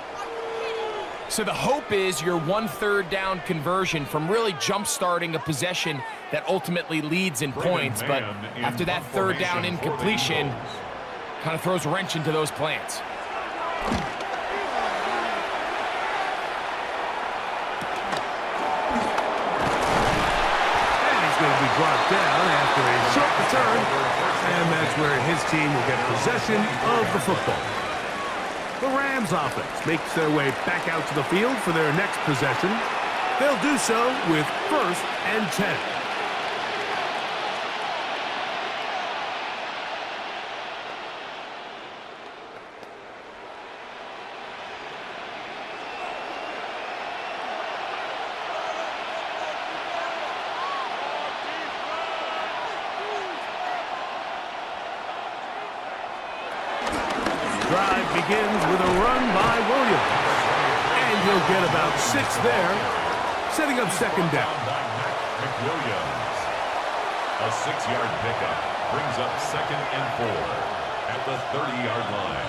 So the hope is your 1/3 down conversion from really jump-starting a possession that ultimately leads in points. But after that 3rd down incompletion, kind of throws a wrench into those plans. Going to be brought down after a short return, and that's where his team will get possession of the football. The Rams offense makes their way back out to the field for their next possession. They'll do so with 1st and 10. Drive begins with a run by Williams. And he'll get about 6 there, setting up 2nd down. Williams. A 6-yard pickup brings up 2nd and 4 at the 30-yard line.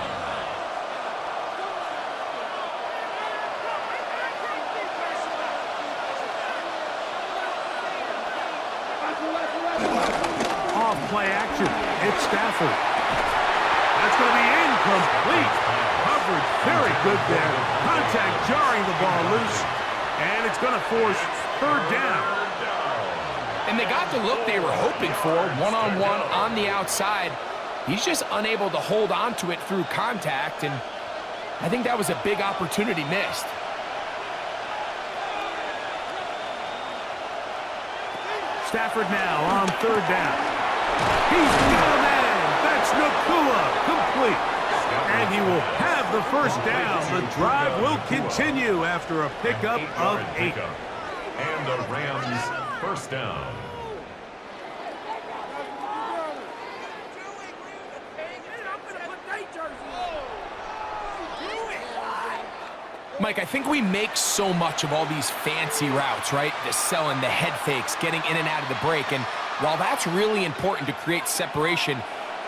Off play action. It's Stafford. That's going to be incomplete. Coverage very good there. Contact jarring the ball loose. And it's going to force 3rd down. And they got the look they were hoping for, one-on-one on the outside. He's just unable to hold on to it through contact, and I think that was a big opportunity missed. Stafford now on 3rd down. He's got a man. That's Nakua, complete. And he will have the 1st down. The drive will continue after a pickup of 8. And the Rams 1st down. Mike, I think we make so much of all these fancy routes, right? The selling, the head fakes, getting in and out of the break. And while that's really important to create separation,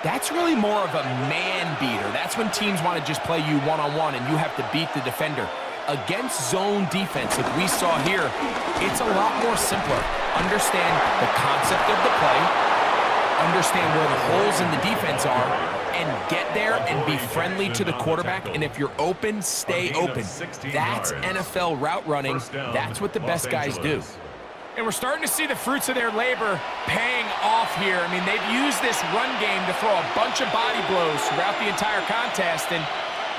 that's really more of a man beater. That's when teams want to just play you one-on-one and you have to beat the defender. Against zone defense like we saw here, it's a lot more simpler. Understand the concept of the play, understand where the holes in the defense are, and get there and be friendly to the quarterback. And if you're open, stay open. That's NFL route running. That's what the best guys do. And we're starting to see the fruits of their labor paying off here. I mean, they've used this run game to throw a bunch of body blows throughout the entire contest. And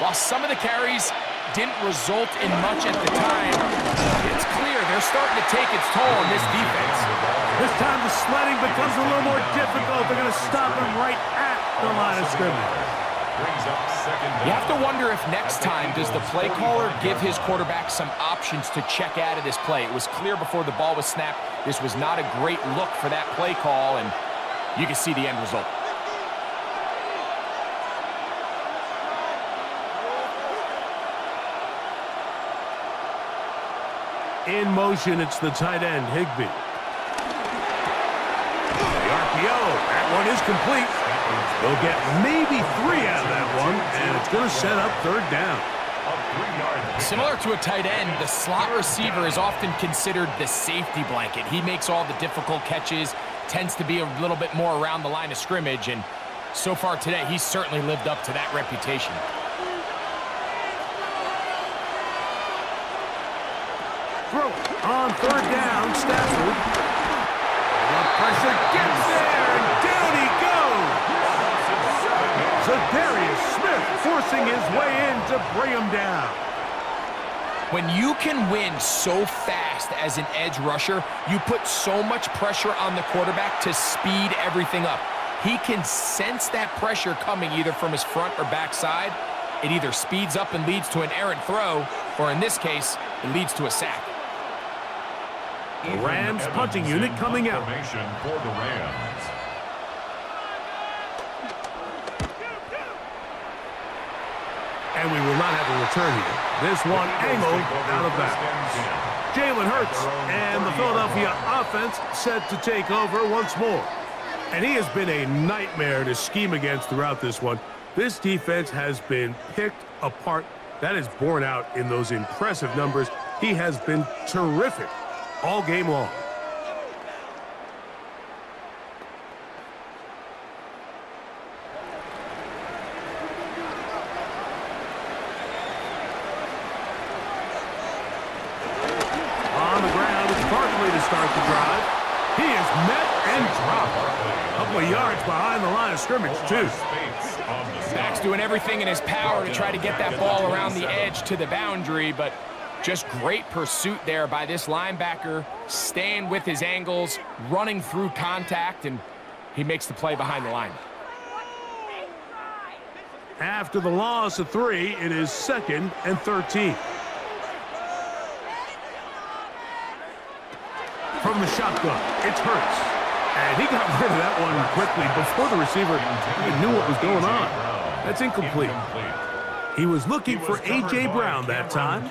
while some of the carries didn't result in much at the time, it's clear they're starting to take its toll on this defense. This time the sledding becomes a little more difficult. They're going to stop him right at the line of scrimmage. You have to wonder if next time does the play caller give his quarterback some options to check out of this play. It was clear before the ball was snapped this was not a great look for that play call, and you can see the end result. In motion, it's the tight end, Higbee. The RPO, that one is complete. They'll get maybe 3 out of that one, and it's going to set up third down. Similar to a tight end, the slot receiver is often considered the safety blanket. He makes all the difficult catches, tends to be a little bit more around the line of scrimmage, and so far today, he's certainly lived up to that reputation. Throw on third down, Stafford. The pressure gets there, and down he goes. Zadarius Smith forcing his way in to bring him down. When you can win so fast as an edge rusher, you put so much pressure on the quarterback to speed everything up. He can sense that pressure coming either from his front or back side. It either speeds up and leads to an errant throw, or in this case, it leads to a sack. The Rams punting unit coming out. For the Rams. And we will not have a return here. This one angled out of bounds. Jalen Hurts and the Philadelphia offense set to take over once more. And he has been a nightmare to scheme against throughout this one. This defense has been picked apart. That is borne out in those impressive numbers. He has been terrific all game long. On the ground, it's Barkley to start the drive. He is met and dropped. A couple of yards behind the line of scrimmage, too. Max doing everything in his power to try to get that ball around the edge to the boundary, but just great pursuit there by this linebacker, staying with his angles, running through contact, and he makes the play behind the line. After the loss of 3, it is 2nd and 13. From the shotgun, it's Hurts. And he got rid of that one quickly before the receiver even knew what was going on. That's incomplete. He was looking for A.J. Brown that time.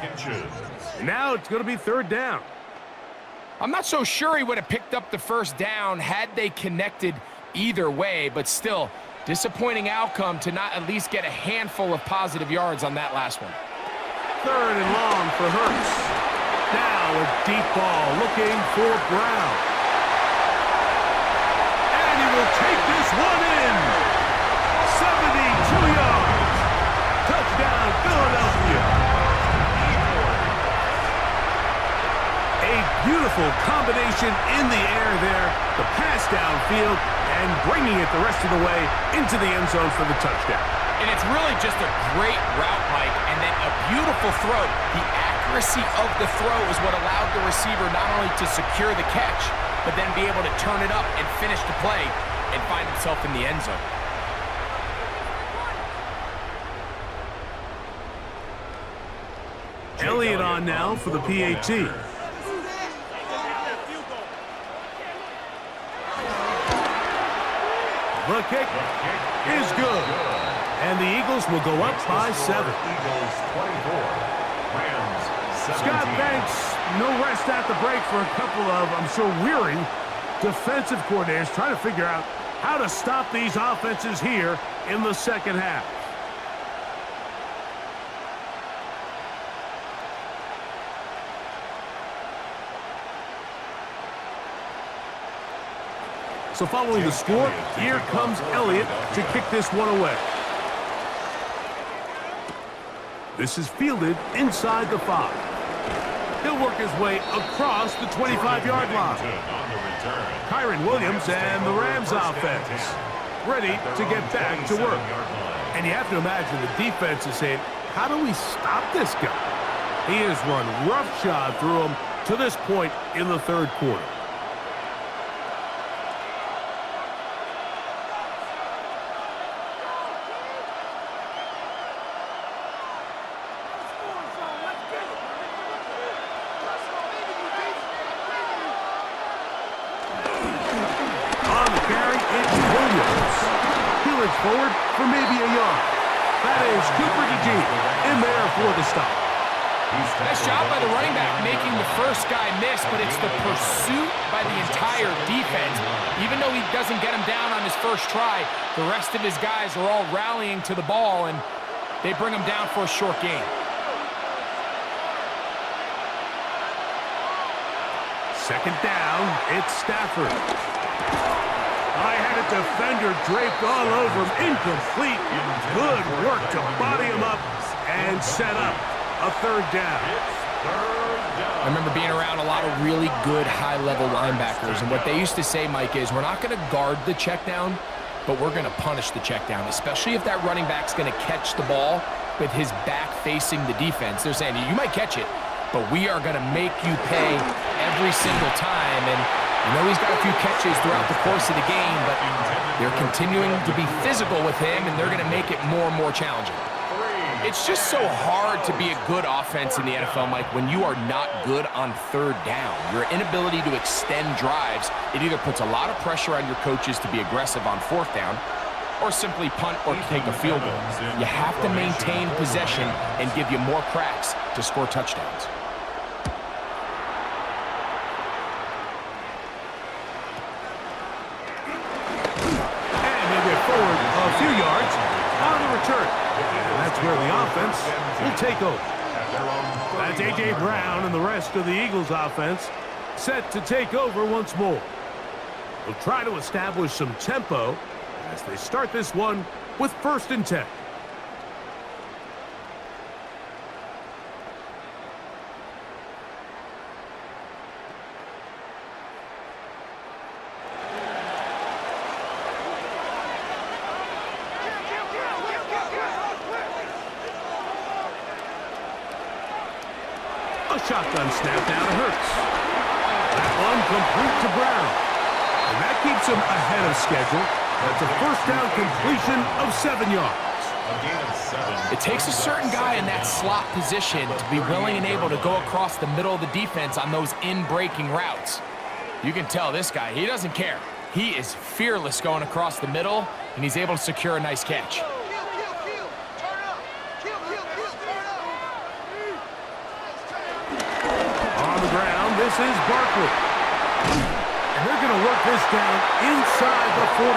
Now it's going to be third down. I'm not so sure he would have picked up the first down had they connected either way, but still, disappointing outcome to not at least get a handful of positive yards on that last one. 3rd and long for Hurts. Now a deep ball looking for Brown. And he will take this one in. 72 yards. Touchdown, Philadelphia. A beautiful combination in the air there. The pass downfield and bringing it the rest of the way into the end zone for the touchdown. And it's really just a great route, Mike, and then a beautiful throw. The accuracy of the throw is what allowed the receiver not only to secure the catch, but then be able to turn it up and finish the play and find himself in the end zone. Elliott on now for the PAT. The kick is good. And the Eagles will go up by 7. Scott Banks, no rest at the break for a couple of, I'm sure, weary defensive coordinators trying to figure out how to stop these offenses here in the second half. So following the score, here comes Elliott to kick this one away. This is fielded inside the 5. He'll work his way across the 25-yard line. Kyron Williams and the Rams offense ready to get back to work. And you have to imagine the defense is saying, how do we stop this guy? He has run roughshod through him to this point in the third quarter. Forward for maybe a yard. That is Cooper DeGene in there for the stop. Nice job by the running back making the first guy miss, but it's the pursuit by the entire defense. Even though he doesn't get him down on his first try, the rest of his guys are all rallying to the ball, and they bring him down for a short gain. Second down, it's Stafford. I had a defender draped all over him, incomplete. Good work to body him up and set up a third down. I remember being around a lot of really good high-level linebackers, and what they used to say, Mike, is we're not going to guard the check down, but we're going to punish the check down, especially if that running back's going to catch the ball with his back facing the defense. They're saying, you might catch it, but we are going to make you pay every single time. And I know he's got a few catches throughout the course of the game, but they're continuing to be physical with him, and they're going to make it more and more challenging. It's just so hard to be a good offense in the NFL, Mike, when you are not good on third down. Your inability to extend drives, it either puts a lot of pressure on your coaches to be aggressive on fourth down, or simply punt or take a field goal. You have to maintain possession and give you more cracks to score touchdowns. A few yards on the return. And that's where the offense will take over. That's A.J. Brown and the rest of the Eagles offense set to take over once more. They'll try to establish some tempo as they start this one with 1st and 10. A shotgun snap down to Hurts. That one complete to Brown. And that keeps him ahead of schedule. That's a first down completion of 7 yards. It takes a certain guy in that slot position to be willing and able to go across the middle of the defense on those in-breaking routes. You can tell this guy, he doesn't care. He is fearless going across the middle, and he's able to secure a nice catch. This is Barkley. And they're going to work this down inside the 45.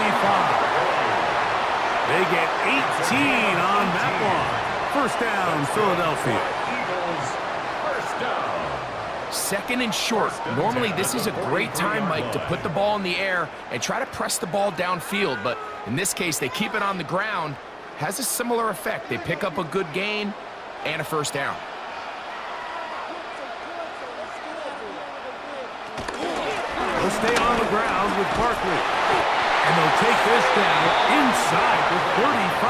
They get 18 on that one. First down, Philadelphia. Second and short. Normally, this is a great time, Mike, to put the ball in the air and try to press the ball downfield. But in this case, they keep it on the ground. Has a similar effect. They pick up a good gain and a first down. They'll stay on the ground with Barkley. And they'll take this down inside the 35.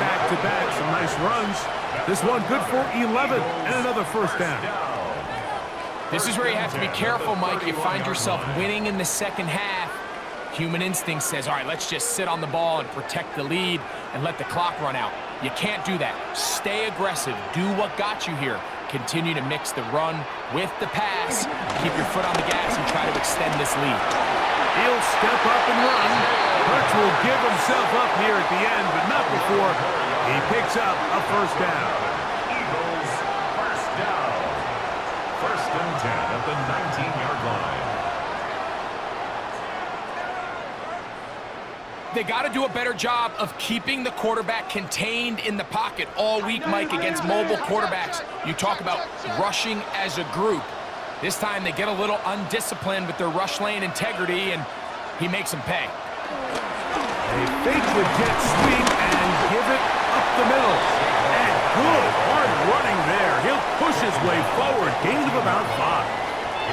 Back-to-back, some nice runs. This one good for 11 and another first down. This is where you have to be careful, Mike. You find yourself winning in the second half. Human instinct says, all right, let's just sit on the ball and protect the lead and let the clock run out. You can't do that. Stay aggressive. Do what got you here. Continue to mix the run with the pass. Keep your foot on the gas and try to extend this lead. He'll step up and run. Hurts will give himself up here at the end, but not before he picks up a first down. Eagles, first down. 1st and 10 at the 19-yard line. They got to do a better job of keeping the quarterback contained in the pocket all week, Mike, against mobile quarterbacks. You talk about rushing as a group. This time they get a little undisciplined with their rush lane integrity, and he makes him pay. They fake the jet sweep and give it up the middle. And good hard running there. He'll push his way forward. Gain of about 5.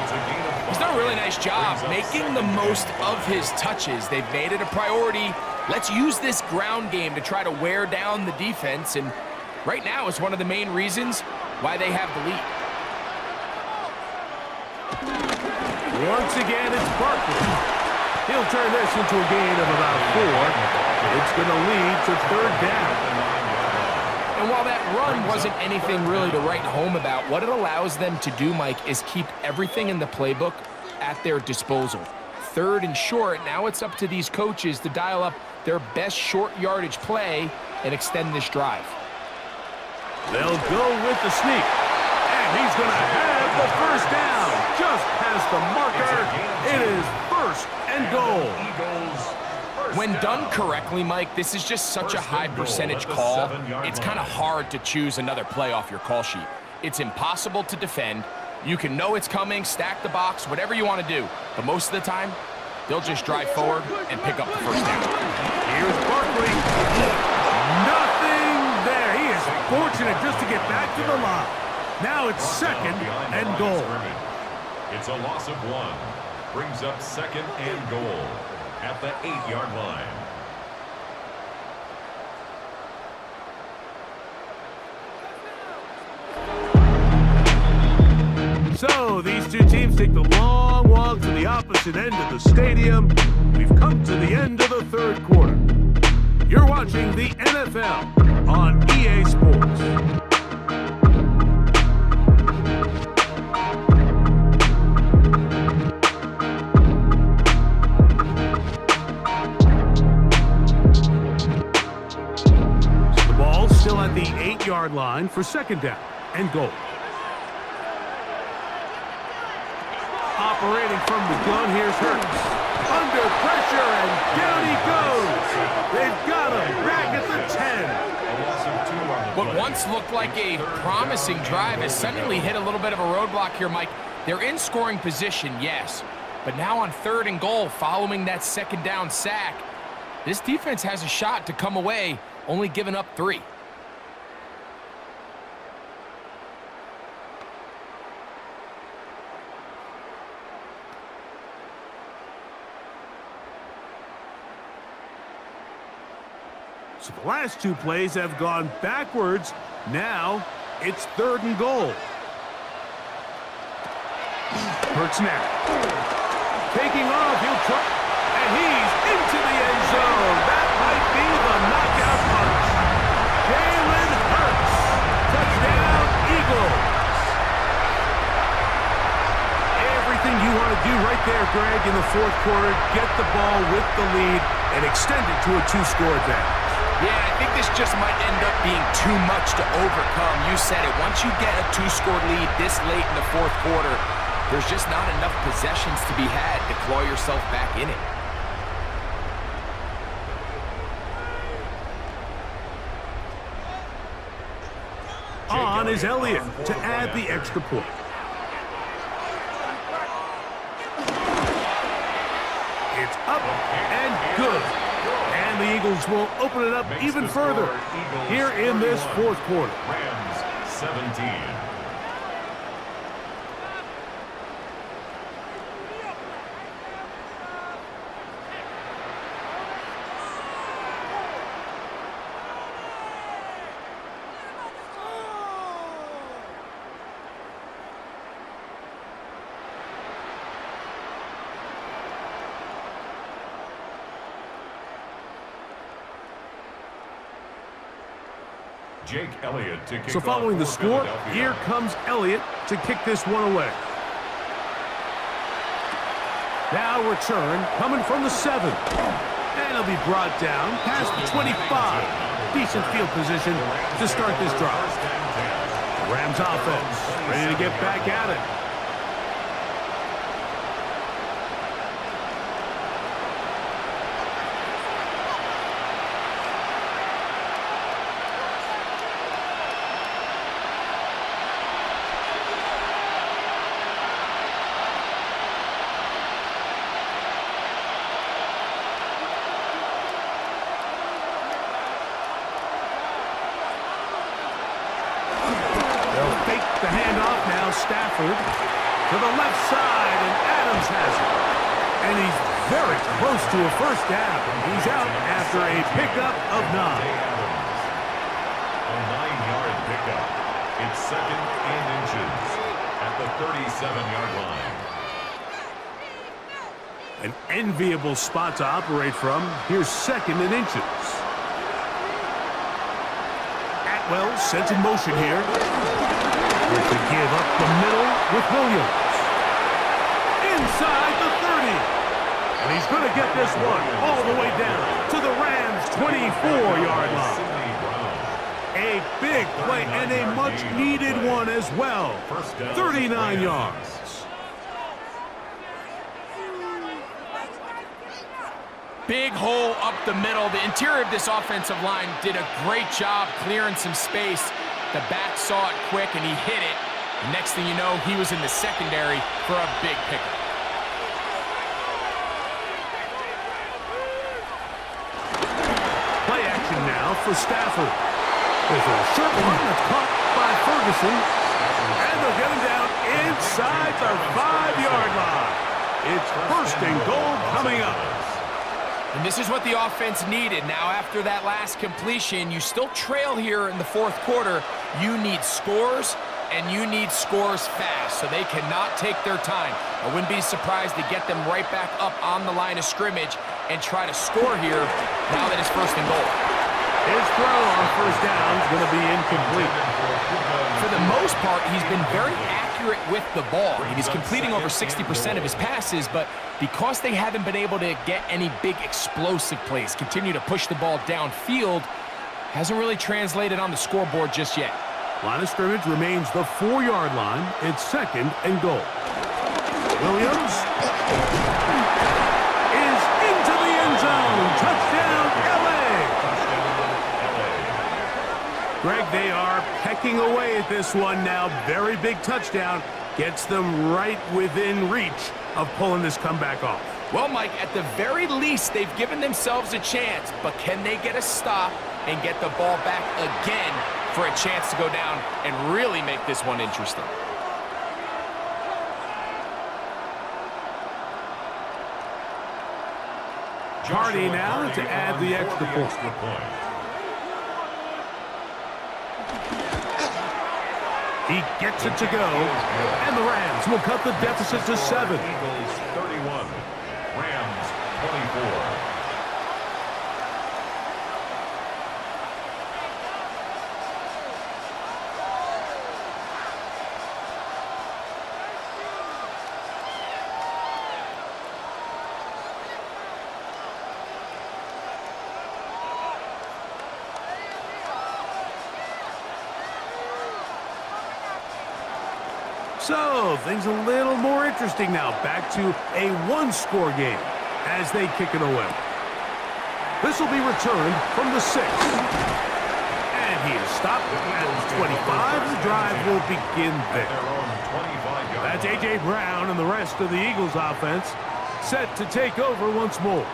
It's a gain of 5. He's done a really nice job making the most of his touches. They've made it a priority. Let's use this ground game to try to wear down the defense, and right now it's one of the main reasons why they have the lead. Once again, it's Barkley. He'll turn this into a gain of about 4. It's going to lead to 3rd down. And while that run wasn't anything really to write home about, what it allows them to do, Mike, is keep everything in the playbook at their disposal. 3rd and short, now it's up to these coaches to dial up their best short yardage play and extend this drive. They'll go with the sneak. And he's going to have the 1st down. Just past the marker. It is 1st and goal. When done correctly, Mike, this is just such a high percentage call. It's kind of hard to choose another play off your call sheet. It's impossible to defend. You can know it's coming, stack the box, whatever you want to do. But most of the time, they'll just drive forward and pick up the 1st down. Here's Barkley. Nothing there. He is fortunate just to get back to the line. Now it's 2nd and goal. It's a loss of 1. Brings up 2nd and goal at the 8-yard line. So these two teams take the long walk to the opposite end of the stadium. We've come to the end of the 3rd quarter. You're watching the NFL on EA Sports. Still at the 8-yard line for 2nd down and goal. Operating from the gun, here's Hurts. Under pressure, and down he goes. They've got him back at the 10. What once looked like a promising drive has suddenly hit a little bit of a roadblock here, Mike. They're in scoring position, yes. But now on 3rd and goal, following that 2nd down sack, this defense has a shot to come away, only giving up 3. So the last 2 plays have gone backwards. Now it's 3rd and goal. Hurts now. Taking off, he'll try, and he's into the end zone. That might be the knockout punch. Jalen Hurts. Touchdown, Eagles. Everything you want to do right there, Greg, in the 4th quarter. Get the ball with the lead and extend it to a 2-score advantage. Yeah, I think this just might end up being too much to overcome. You said it. Once you get a 2-score lead this late in the 4th quarter, there's just not enough possessions to be had to claw yourself back in it. On is Elliott to add the extra point. It's up and good. And the Eagles will open it up even further here in this 4th quarter. Rams 17. Jake Elliott to kick So following off the for score, Philadelphia. here comes Elliott to kick this one away. Now return coming from the 7. And it'll be brought down past the 25. Decent field position to start this drive. Rams offense ready to get back at it. Stafford to the left side, and Adams has it. And he's very close to a first down. He's out after a pickup of 9. A 9-yard pickup. It's 2nd and inches at the 37-yard line. An enviable spot to operate from. Here's 2nd and inches. Atwell sent in motion here. With the give up the middle with Williams. Inside the 30. And he's going to get this one all the way down to the Rams' 24-yard line. A big play and a much-needed one as well. 39 yards. Big hole up the middle. The interior of this offensive line did a great job clearing some space. The back saw it quick, and he hit it. The next thing you know, he was in the secondary for a big pickup. Play action now for Stafford. There's a short one that's caught by Ferguson. And they'll get him down inside the 5-yard line. It's 1st and goal coming up. And this is what the offense needed. Now, after that last completion, you still trail here in the 4th quarter. You need scores, and you need scores fast, so they cannot take their time. I wouldn't be surprised to get them right back up on the line of scrimmage and try to score here now that it's 1st and goal. His throw on first down is going to be incomplete. For the most part, he's been very accurate with the ball. He's completing over 60% of his passes, but because they haven't been able to get any big explosive plays, continue to push the ball downfield, hasn't really translated on the scoreboard just yet. Line of scrimmage remains the 4-yard line. It's 2nd and goal. Williams is into the end zone. Touchdown, L.A. Greg, they are pecking away at this one now. Very big touchdown. Gets them right within reach of pulling this comeback off. Well, Mike, at the very least, they've given themselves a chance, but can they get a stop and get the ball back again for a chance to go down and really make this one interesting? Hardy now to add the extra point. He gets it to go, and the Rams will cut the deficit to 7. Eagles 31, Rams 24. So, things a little more interesting now. Back to a one-score game as they kick it away. This will be returned from the 6. And he is stopped at 25. The drive will begin there. That's A.J. Brown and the rest of the Eagles offense set to take over once more.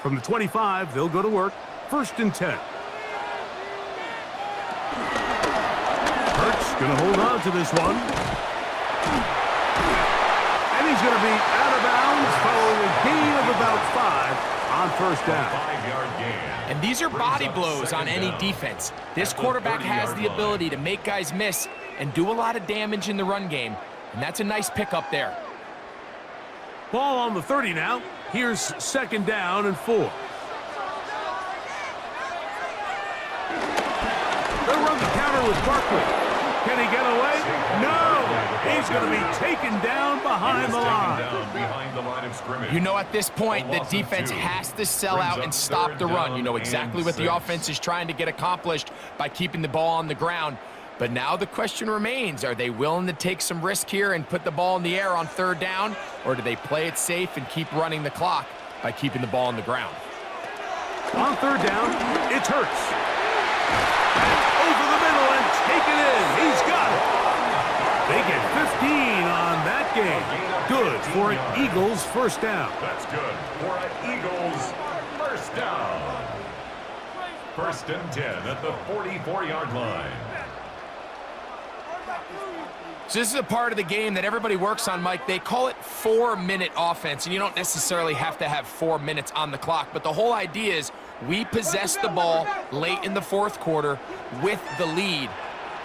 From the 25, they'll go to work. 1st and 10. Hurts going to hold on to this one. And he's going to be out of bounds following a gain of about 5 on first down. 5-yard gain. And these are body blows on any defense. This quarterback has the ability to make guys miss and do a lot of damage in the run game. And that's a nice pickup there. Ball on the 30 now. Here's 2nd down and 4. They'll run the counter with Barkley. Can he get away? No! He's going to be taken down behind the line. You know, at this point, the defense has to sell out and stop the run. You know exactly what the offense is trying to get accomplished by keeping the ball on the ground. But now the question remains, are they willing to take some risk here and put the ball in the air on 3rd down? Or do they play it safe and keep running the clock by keeping the ball on the ground? On 3rd down, it's Hurts. Over the middle and taken in. for an Eagles first down. That's good for an Eagles first down. First and 10 at the 44-yard line. So this is a part of the game that everybody works on, Mike. They call it 4-minute offense, and you don't necessarily have to have 4 minutes on the clock, but the whole idea is we possess the ball late in the fourth quarter with the lead.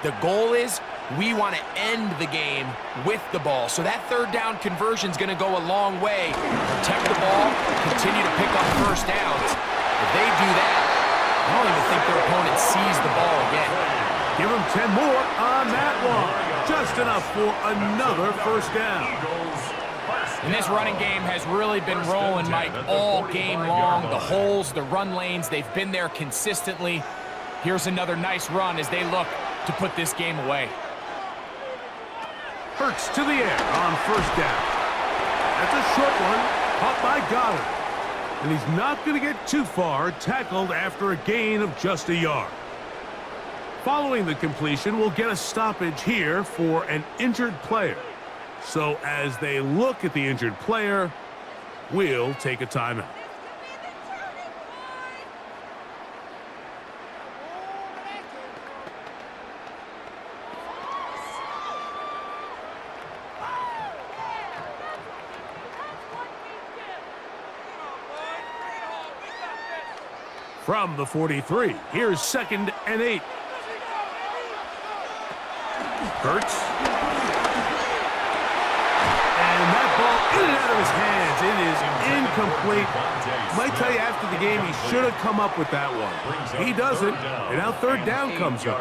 The goal is we want to end the game with the ball. So that third down conversion is going to go a long way. Protect the ball, continue to pick up first downs. If they do that, I don't even think their opponent sees the ball again. Give them 10 more on that one. Just enough for another first down. And this running game has really been rolling, Mike, all game long. The holes, the run lanes, they've been there consistently. Here's another nice run as they look to put this game away. Hurts to the air on first down. That's a short one, caught by Goddard. And he's not going to get too far, tackled after a gain of just a yard. Following the completion, we'll get a stoppage here for an injured player. So as they look at the injured player, we'll take a timeout. From the 43, here's 2nd and 8. Hurts. And that ball in and out of his hands. It is incomplete. Might tell you after the game he should have come up with that one. He doesn't, and now third down comes up.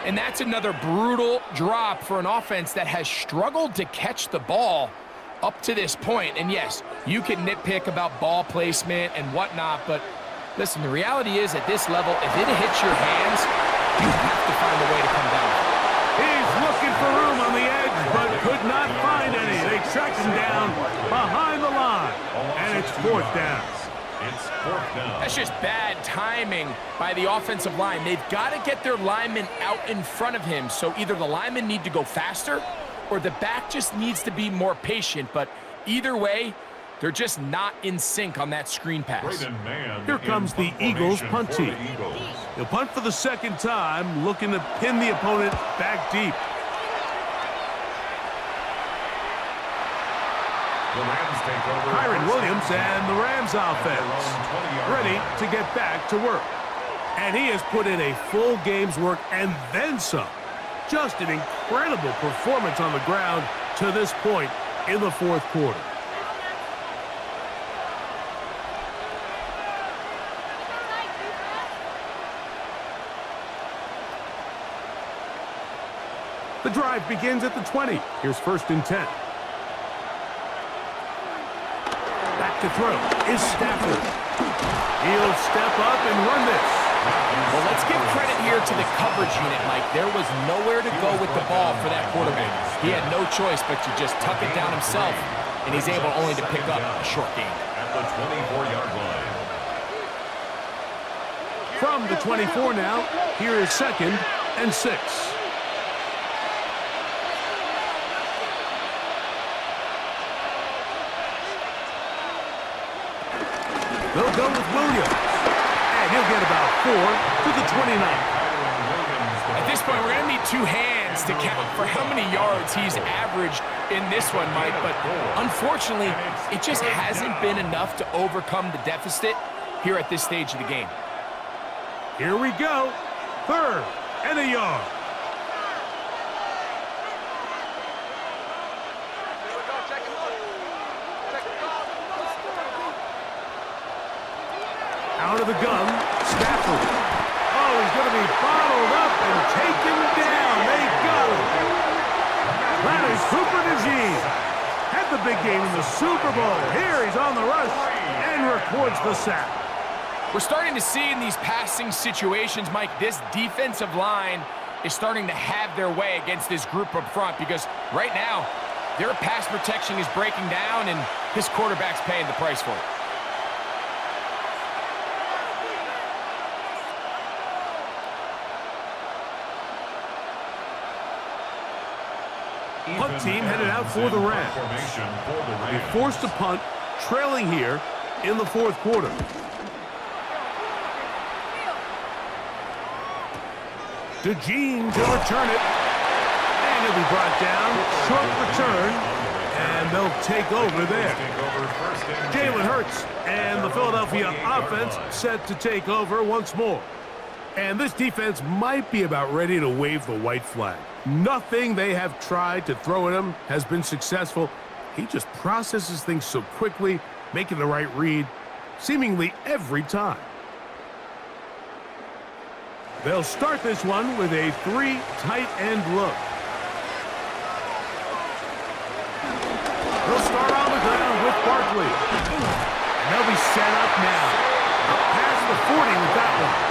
And that's another brutal drop for an offense that has struggled to catch the ball up to this point. And yes, you can nitpick about ball placement and whatnot, but listen, the reality is at this level, if it hits your hands, you have to find a way to come down. He's looking for room on the edge, but could not find any. They tracked him down behind the line, and it's fourth down. It's fourth down. That's just bad timing by the offensive line. They've got to get their linemen out in front of him, so either the linemen need to go faster or the back just needs to be more patient, but either way, they're just not in sync on that screen pass. Here comes the Eagles punt team. He'll punt for the second time, looking to pin the opponent back deep. Kyron Williams and the Rams offense ready to get back to work. And he has put in a full game's work and then some. Just an incredible performance on the ground to this point in the fourth quarter. The drive begins at the 20. Here's 1st and 10. Back to throw is Stafford. He'll step up and run this. Well, let's give credit here to the coverage unit, Mike. There was nowhere to go with the ball for that quarterback. He had no choice but to just tuck it down himself, and he's able only to pick up a short gain. At the 24-yard line. From the 24 now, here is 2nd and 6. They'll go with Williams, and he'll get about 4 to the 29. At this point, we're going to need 2 hands to count for how many yards he's averaged in this one, Mike, but unfortunately, it just hasn't been enough to overcome the deficit here at this stage of the game. Here we go, 3rd and a yard. Out of the gun, Stafford. Oh, he's going to be bottled up and taken down. They got him. That is Cooper DeJean. Had the big game in the Super Bowl. Here he's on the rush and records the sack. We're starting to see in these passing situations, Mike, this defensive line is starting to have their way against this group up front because right now, their pass protection is breaking down and this quarterback's paying the price for it. Punt team headed out for the Rams. They forced a punt, trailing here in the fourth quarter. DeJean to return it. And he'll be brought down. Short return. And they'll take over there. Jalen Hurts and the Philadelphia offense set to take over once more. And this defense might be about ready to wave the white flag. Nothing they have tried to throw at him has been successful. He just processes things so quickly, making the right read, seemingly every time. They'll start this one with a 3 tight end look. They'll start on the ground with Barkley. And they'll be set up now. Up past the 40 with that one.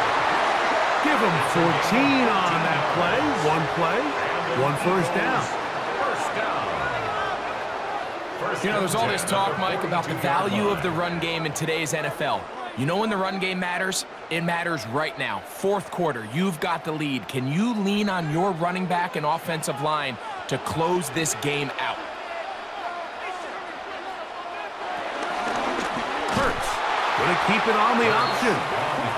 Give him 14 on that play, one first down. You know, there's all this talk, Mike, about the value of the run game in today's NFL. You know when the run game matters? It matters right now. Fourth quarter, you've got the lead. Can you lean on your running back and offensive line to close this game out? Hurts gonna keep it on the option.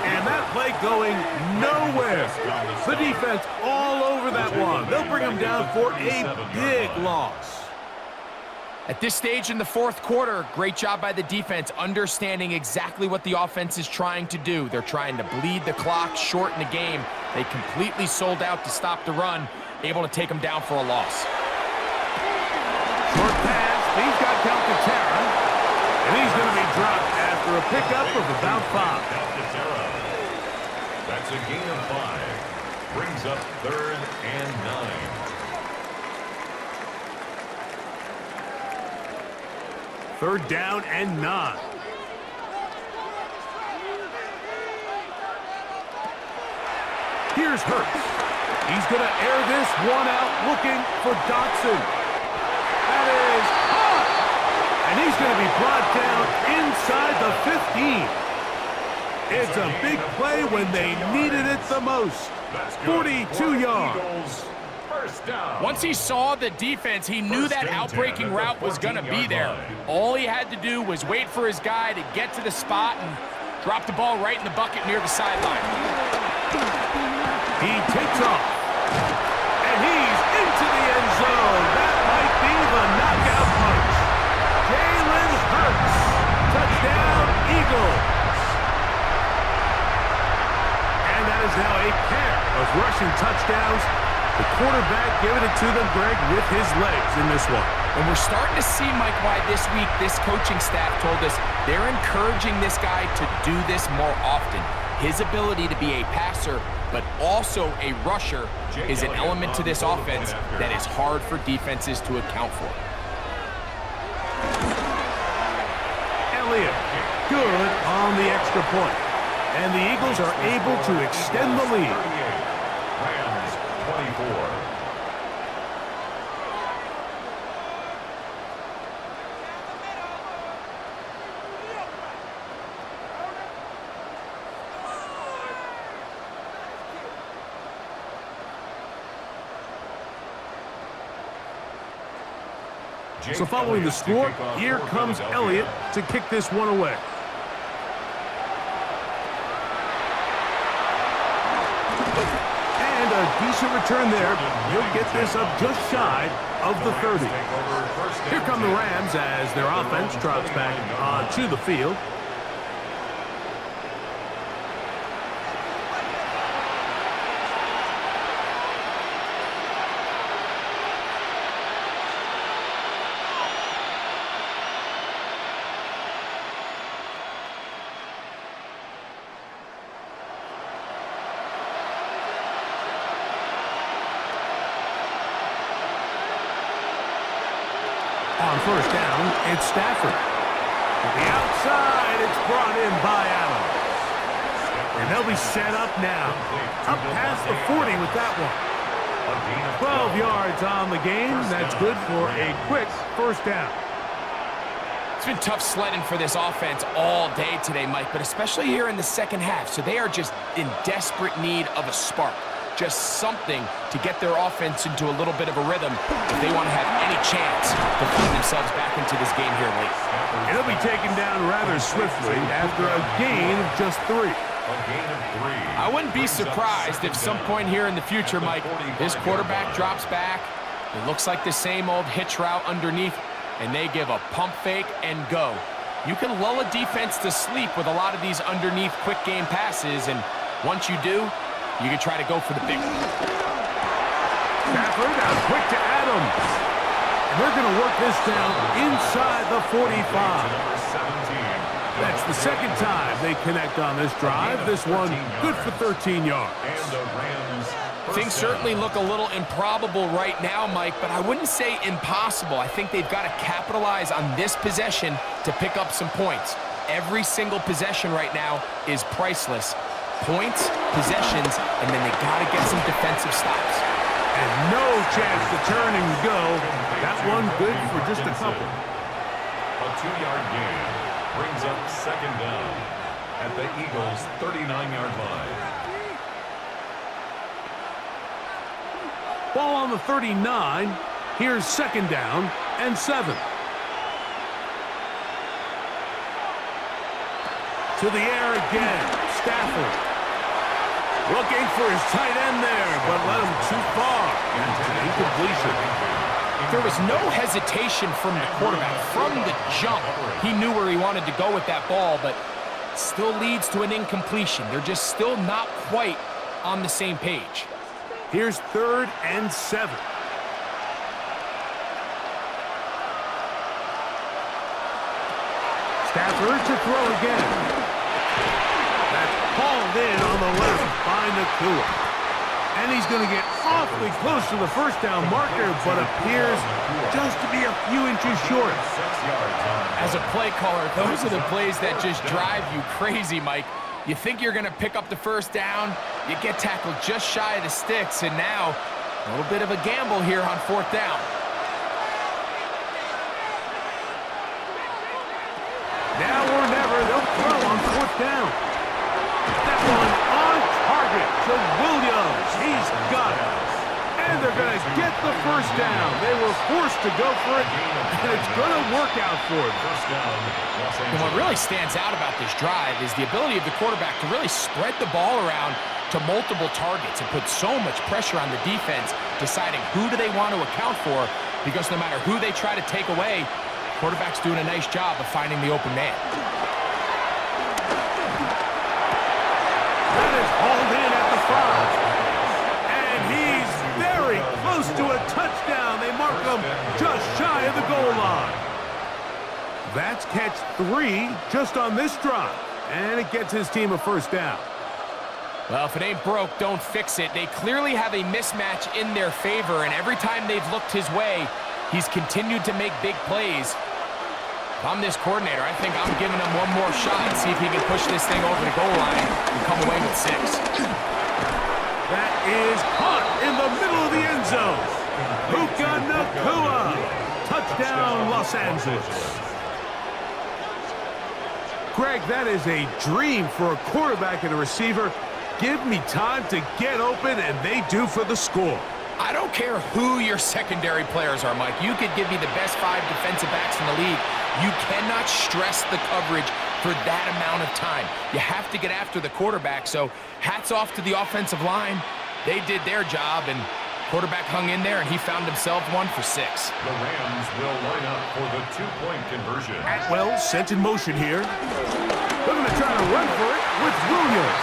And that play going nowhere. The defense all over that one. They'll bring him down for a big loss. At this stage in the fourth quarter, great job by the defense, understanding exactly what the offense is trying to do. They're trying to bleed the clock, shorten the game. They completely sold out to stop the run, able to take them down for a loss. Short pass. He's got Calcaterra. And he's going to be dropped after a pickup of about 5. That's a gain of 5. Brings up 3rd and 9. Third down and 9. Here's Hurts. He's going to air this one out looking for Dotson. That is hot. And he's going to be brought down inside the 15. It's a big play when they needed it the most. 42 yards. Once he saw the defense, he knew that outbreaking route was going to be there. All he had to do was wait for his guy to get to the spot and drop the ball right in the bucket near the sideline. He takes off. And he's into the end zone. That might be the knockout punch. Jalen Hurts. Touchdown, Eagles. That is now a pair of rushing touchdowns. The quarterback giving it to them, Greg, with his legs in this one. And we're starting to see, Mike, why this week this coaching staff told us they're encouraging this guy to do this more often. His ability to be a passer, but also a rusher, is an element to this offense that is hard for defenses to account for. Elliott, good on the extra point. And the Eagles are able to extend the lead. Rams 24. So following the score, here comes Elliott to kick this one away. And a decent return there. He'll get this up just shy of the 30. Here come the Rams as their offense trots back onto the field. On first down, it's Stafford. To the outside, it's brought in by Adams. And they'll be set up now. Up past the 40 with that one. 12 yards on the game. That's good for a quick first down. It's been tough sledding for this offense all day today, Mike, but especially here in the second half. So they are just in desperate need of a spark. just something to get their offense into a little bit of a rhythm if they want to have any chance to find themselves back into this game here late. It'll be taken down rather swiftly after a gain of just 3. A gain of 3. I wouldn't be surprised if some point here in the future, Mike, this quarterback drops back. It looks like the same old hitch route underneath, and they give a pump fake and go. You can lull a defense to sleep with a lot of these underneath quick game passes, and once you do, you can try to go for the big one. Stafford out quick to Adams. And they're going to work this down inside the 45. Number 17. That's the second time they connect on this drive. This one good for 13 yards. And the Rams. Things certainly look a little improbable right now, Mike, but I wouldn't say impossible. I think they've got to capitalize on this possession to pick up some points. Every single possession right now is priceless. Points, possessions, and then they got to get some defensive stops. And no chance to turn and go. That one good for just a couple. A 2-yard gain brings up second down at the Eagles' 39-yard line. Ball on the 39. Here's second down and 7. To the air again. Stafford. Looking for his tight end there, but led him too far. That's an incompletion. There was no hesitation from the quarterback. From the jump, he knew where he wanted to go with that ball, but still leads to an incompletion. They're just still not quite on the same page. Here's 3rd and 7. Stafford to throw again. That's hauled in on the left by Nakua. And he's going to get awfully close to the first down marker, but appears just to be a few inches short. 6 yards on. As a play caller, those are the plays that just drive you crazy, Mike. You think you're going to pick up the first down, you get tackled just shy of the sticks, and now a little bit of a gamble here on 4th down. Now or never, they'll throw on 4th down. That one on target to Williams. He's got it. And they're going to get the first down. They were forced to go for it, and it's going to work out for them. First down, Los And what Angeles. really stands out about this drive is the ability of the quarterback to really spread the ball around to multiple targets and put so much pressure on the defense, deciding who do they want to account for, because no matter who they try to take away, the quarterback's doing a nice job of finding the open man. That is hauled in at the 5. And he's very close to a touchdown. They mark him just shy of the goal line. That's catch 3 just on this drive. And it gets his team a first down. Well, if it ain't broke, don't fix it. They clearly have a mismatch in their favor, and every time they've looked his way, he's continued to make big plays. If I'm this coordinator, I think I'm giving him one more shot and see if he can push this thing over the goal line and come away with 6. That is caught in the middle of the end zone. Puka Nakua. Touchdown, Los Angeles. Greg, that is a dream for a quarterback and a receiver. Give me time to get open, and they do for the score. I don't care who your secondary players are, Mike. You could give me the best 5 defensive backs in the league. You cannot stress the coverage for that amount of time. You have to get after the quarterback, so hats off to the offensive line. They did their job, and quarterback hung in there, and he found himself 1 for 6. The Rams will line up for the 2-point conversion. Atwell sent in motion here. They're going to try to run for it with Williams.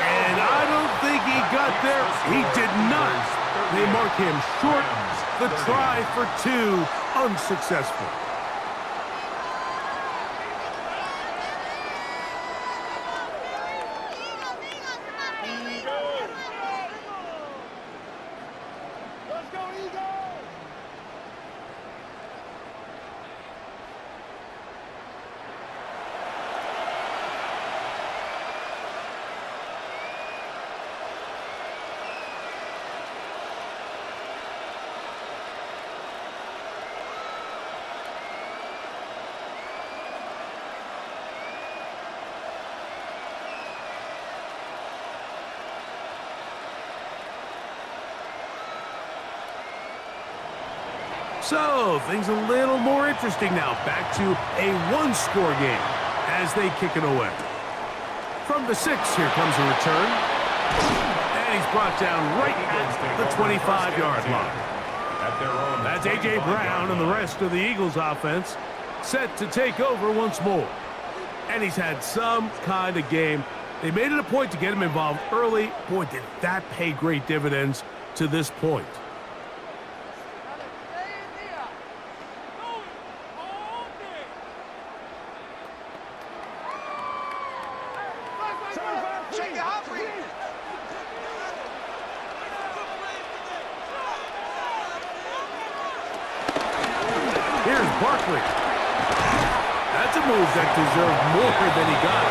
And I don't think he got there. He did not. They mark him short. The try for 2, unsuccessful. So, things a little more interesting now. Back to a one-score game as they kick it away. From the 6, here comes a return. And he's brought down right at the 25-yard line. That's A.J. Brown and the rest of the Eagles offense set to take over once more. And he's had some kind of game. They made it a point to get him involved early. Boy, did that pay great dividends to this point. Here's Barkley. That's a move that deserved more than he got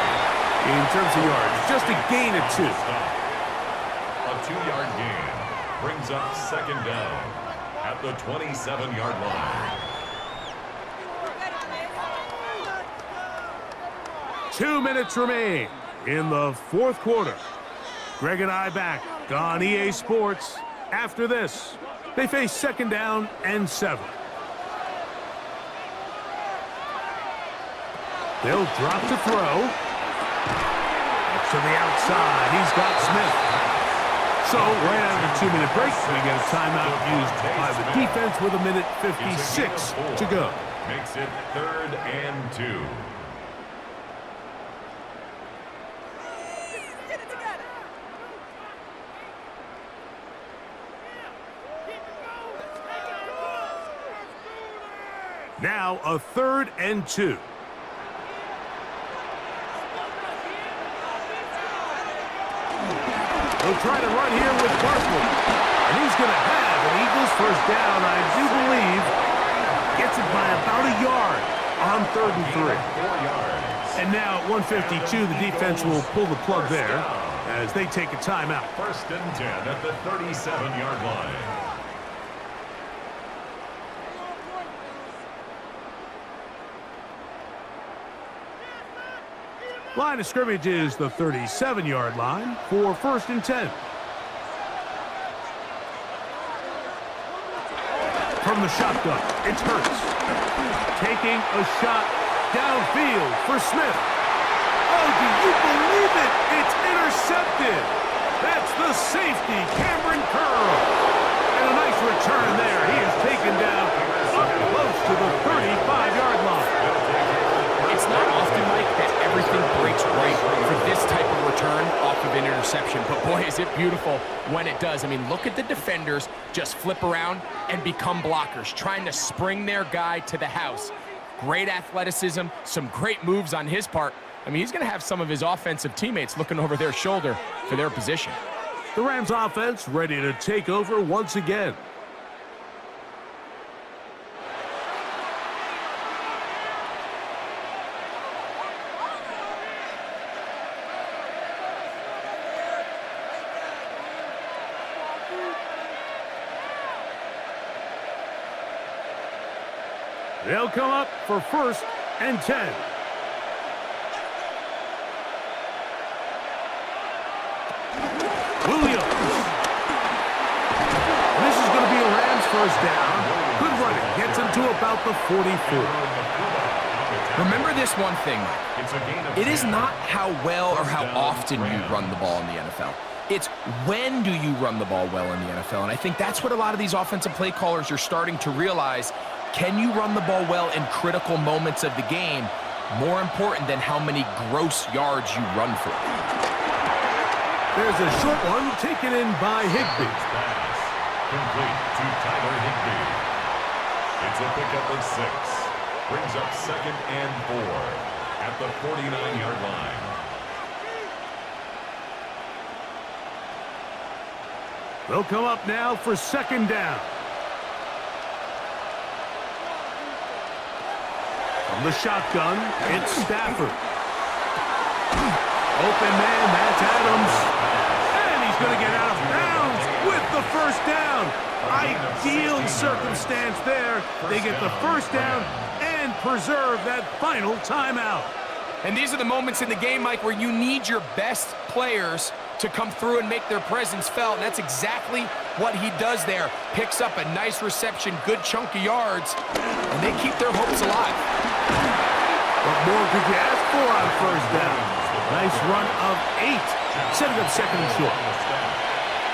in terms of yards. Just a gain of 2. A 2-yard gain brings up second down at the 27-yard line. 2 minutes remain in the fourth quarter. Greg and I back on EA Sports. After this, they face second down and 7. They'll drop to throw. Up to the outside. He's got Smith. So, right after a 2-minute break, we get a timeout used by the defense with 1:56 to go. Makes it 3rd and 2. Now a 3rd and 2. They'll try to run here with Barkley. And he's going to have an Eagles first down, I do believe. Gets it by about a yard on 3rd and 3. 4 yards. And now at 1:52, the defense will pull the plug there as they take a timeout. 1st and 10 at the 37-yard line. Line of scrimmage is the 37-yard line for 1st and 10. From the shotgun, it's Hurts. Taking a shot downfield for Smith. Oh, do you believe it? It's intercepted. That's the safety, Cameron Curl. And a nice return there. He is taken down up close to the 35-yard line. It's not often, Mike, that everything breaks right for this type of return off of an interception. But boy, is it beautiful when it does. I mean, look at the defenders just flip around and become blockers, trying to spring their guy to the house. Great athleticism, some great moves on his part. I mean, he's going to have some of his offensive teammates looking over their shoulder for their position. The Rams offense ready to take over once again. They'll come up for 1st and 10. Williams. This is going to be a Rams first down. Good running. Gets him to about the 44. Remember this one thing, Mike. It is not how well or how often you run the ball in the NFL. It's when do you run the ball well in the NFL. And I think that's what a lot of these offensive play callers are starting to realize. Can you run the ball well in critical moments of the game? More important than how many gross yards you run for. There's a short one taken in by Higbee. Pass complete to Tyler Higbee. It's a pickup of 6. Brings up 2nd and 4 at the 49-yard line. They'll come up now for 2nd down. From the shotgun, it's Stafford. Open man, that's Adams. And he's going to get out of bounds with the first down. Ideal circumstance there. They get the first down and preserve that final timeout. And these are the moments in the game, Mike, where you need your best players to come through and make their presence felt, and that's exactly what he does there. Picks up a nice reception, good chunk of yards, and they keep their hopes alive. What more could you ask for on first down? Nice run of 8, setting up second and short.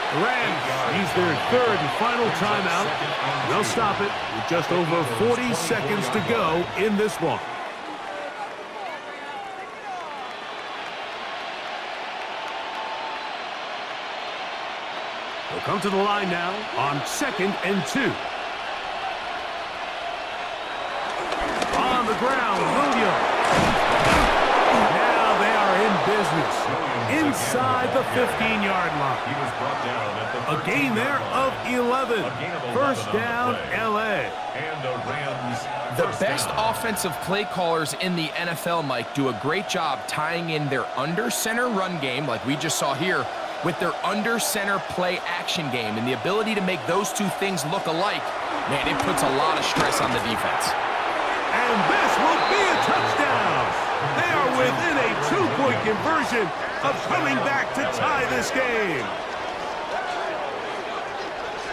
The Rams use their third and final timeout. They'll stop it with just over 40 seconds to go in this one. They'll come to the line now on 2nd and 2. On the ground, Williams. Now they are in business inside the 15-yard line. He was brought down at the A gain there of 11. First down, L.A. And the Rams. The best offensive play callers in the NFL, Mike, do a great job tying in their under-center run game, like we just saw here, with their under-center play action game. And the ability to make those two things look alike, man, it puts a lot of stress on the defense. And this will be a touchdown. They are within a 2-point conversion of coming back to tie this game.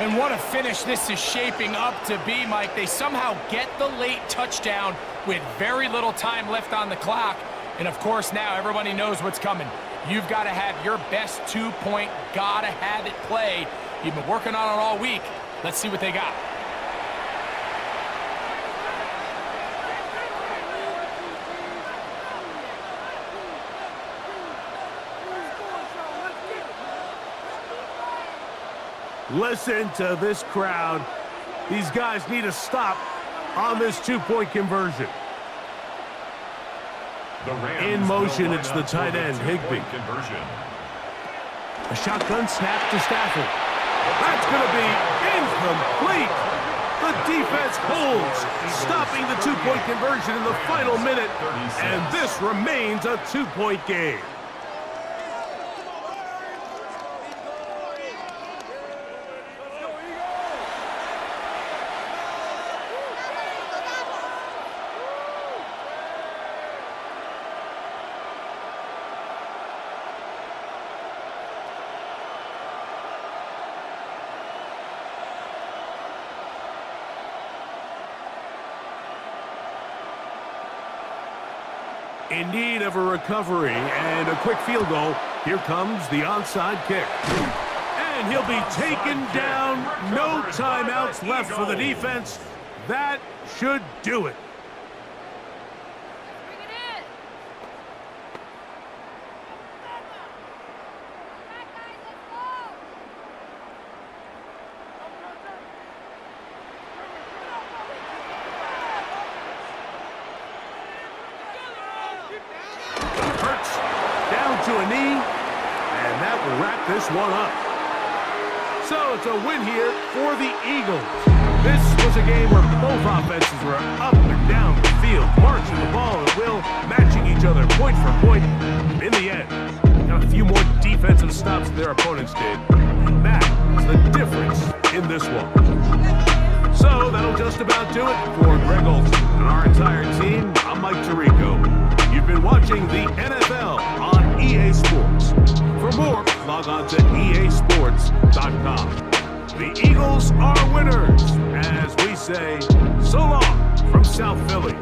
And what a finish this is shaping up to be, Mike. They somehow get the late touchdown with very little time left on the clock. And of course now everybody knows what's coming. You've got to have your best 2-point, gotta have it play. You've been working on it all week. Let's see what they got. Listen to this crowd. These guys need a stop on this 2-point conversion. In motion, it's the tight end, Higbee. A shotgun snap to Stafford. That's going to be incomplete. The defense holds, stopping the 2-point conversion in the final minute, and this remains a 2-point game. In need of a recovery and a quick field goal. Here comes the onside kick. And he'll be taken down. No timeouts left for the defense. That should do it. To a knee, and that will wrap this one up. So it's a win here for the Eagles. This was a game where both offenses were up and down the field, marching the ball at will, matching each other point for point. In the end, got a few more defensive stops than their opponents did. And that is the difference in this one. So that'll just about do it for Greg Olson and our entire team. I'm Mike Tirico. You've been watching the NFL on EA Sports. For more, log on to easports.com. The Eagles are winners, as we say, so long from South Philly.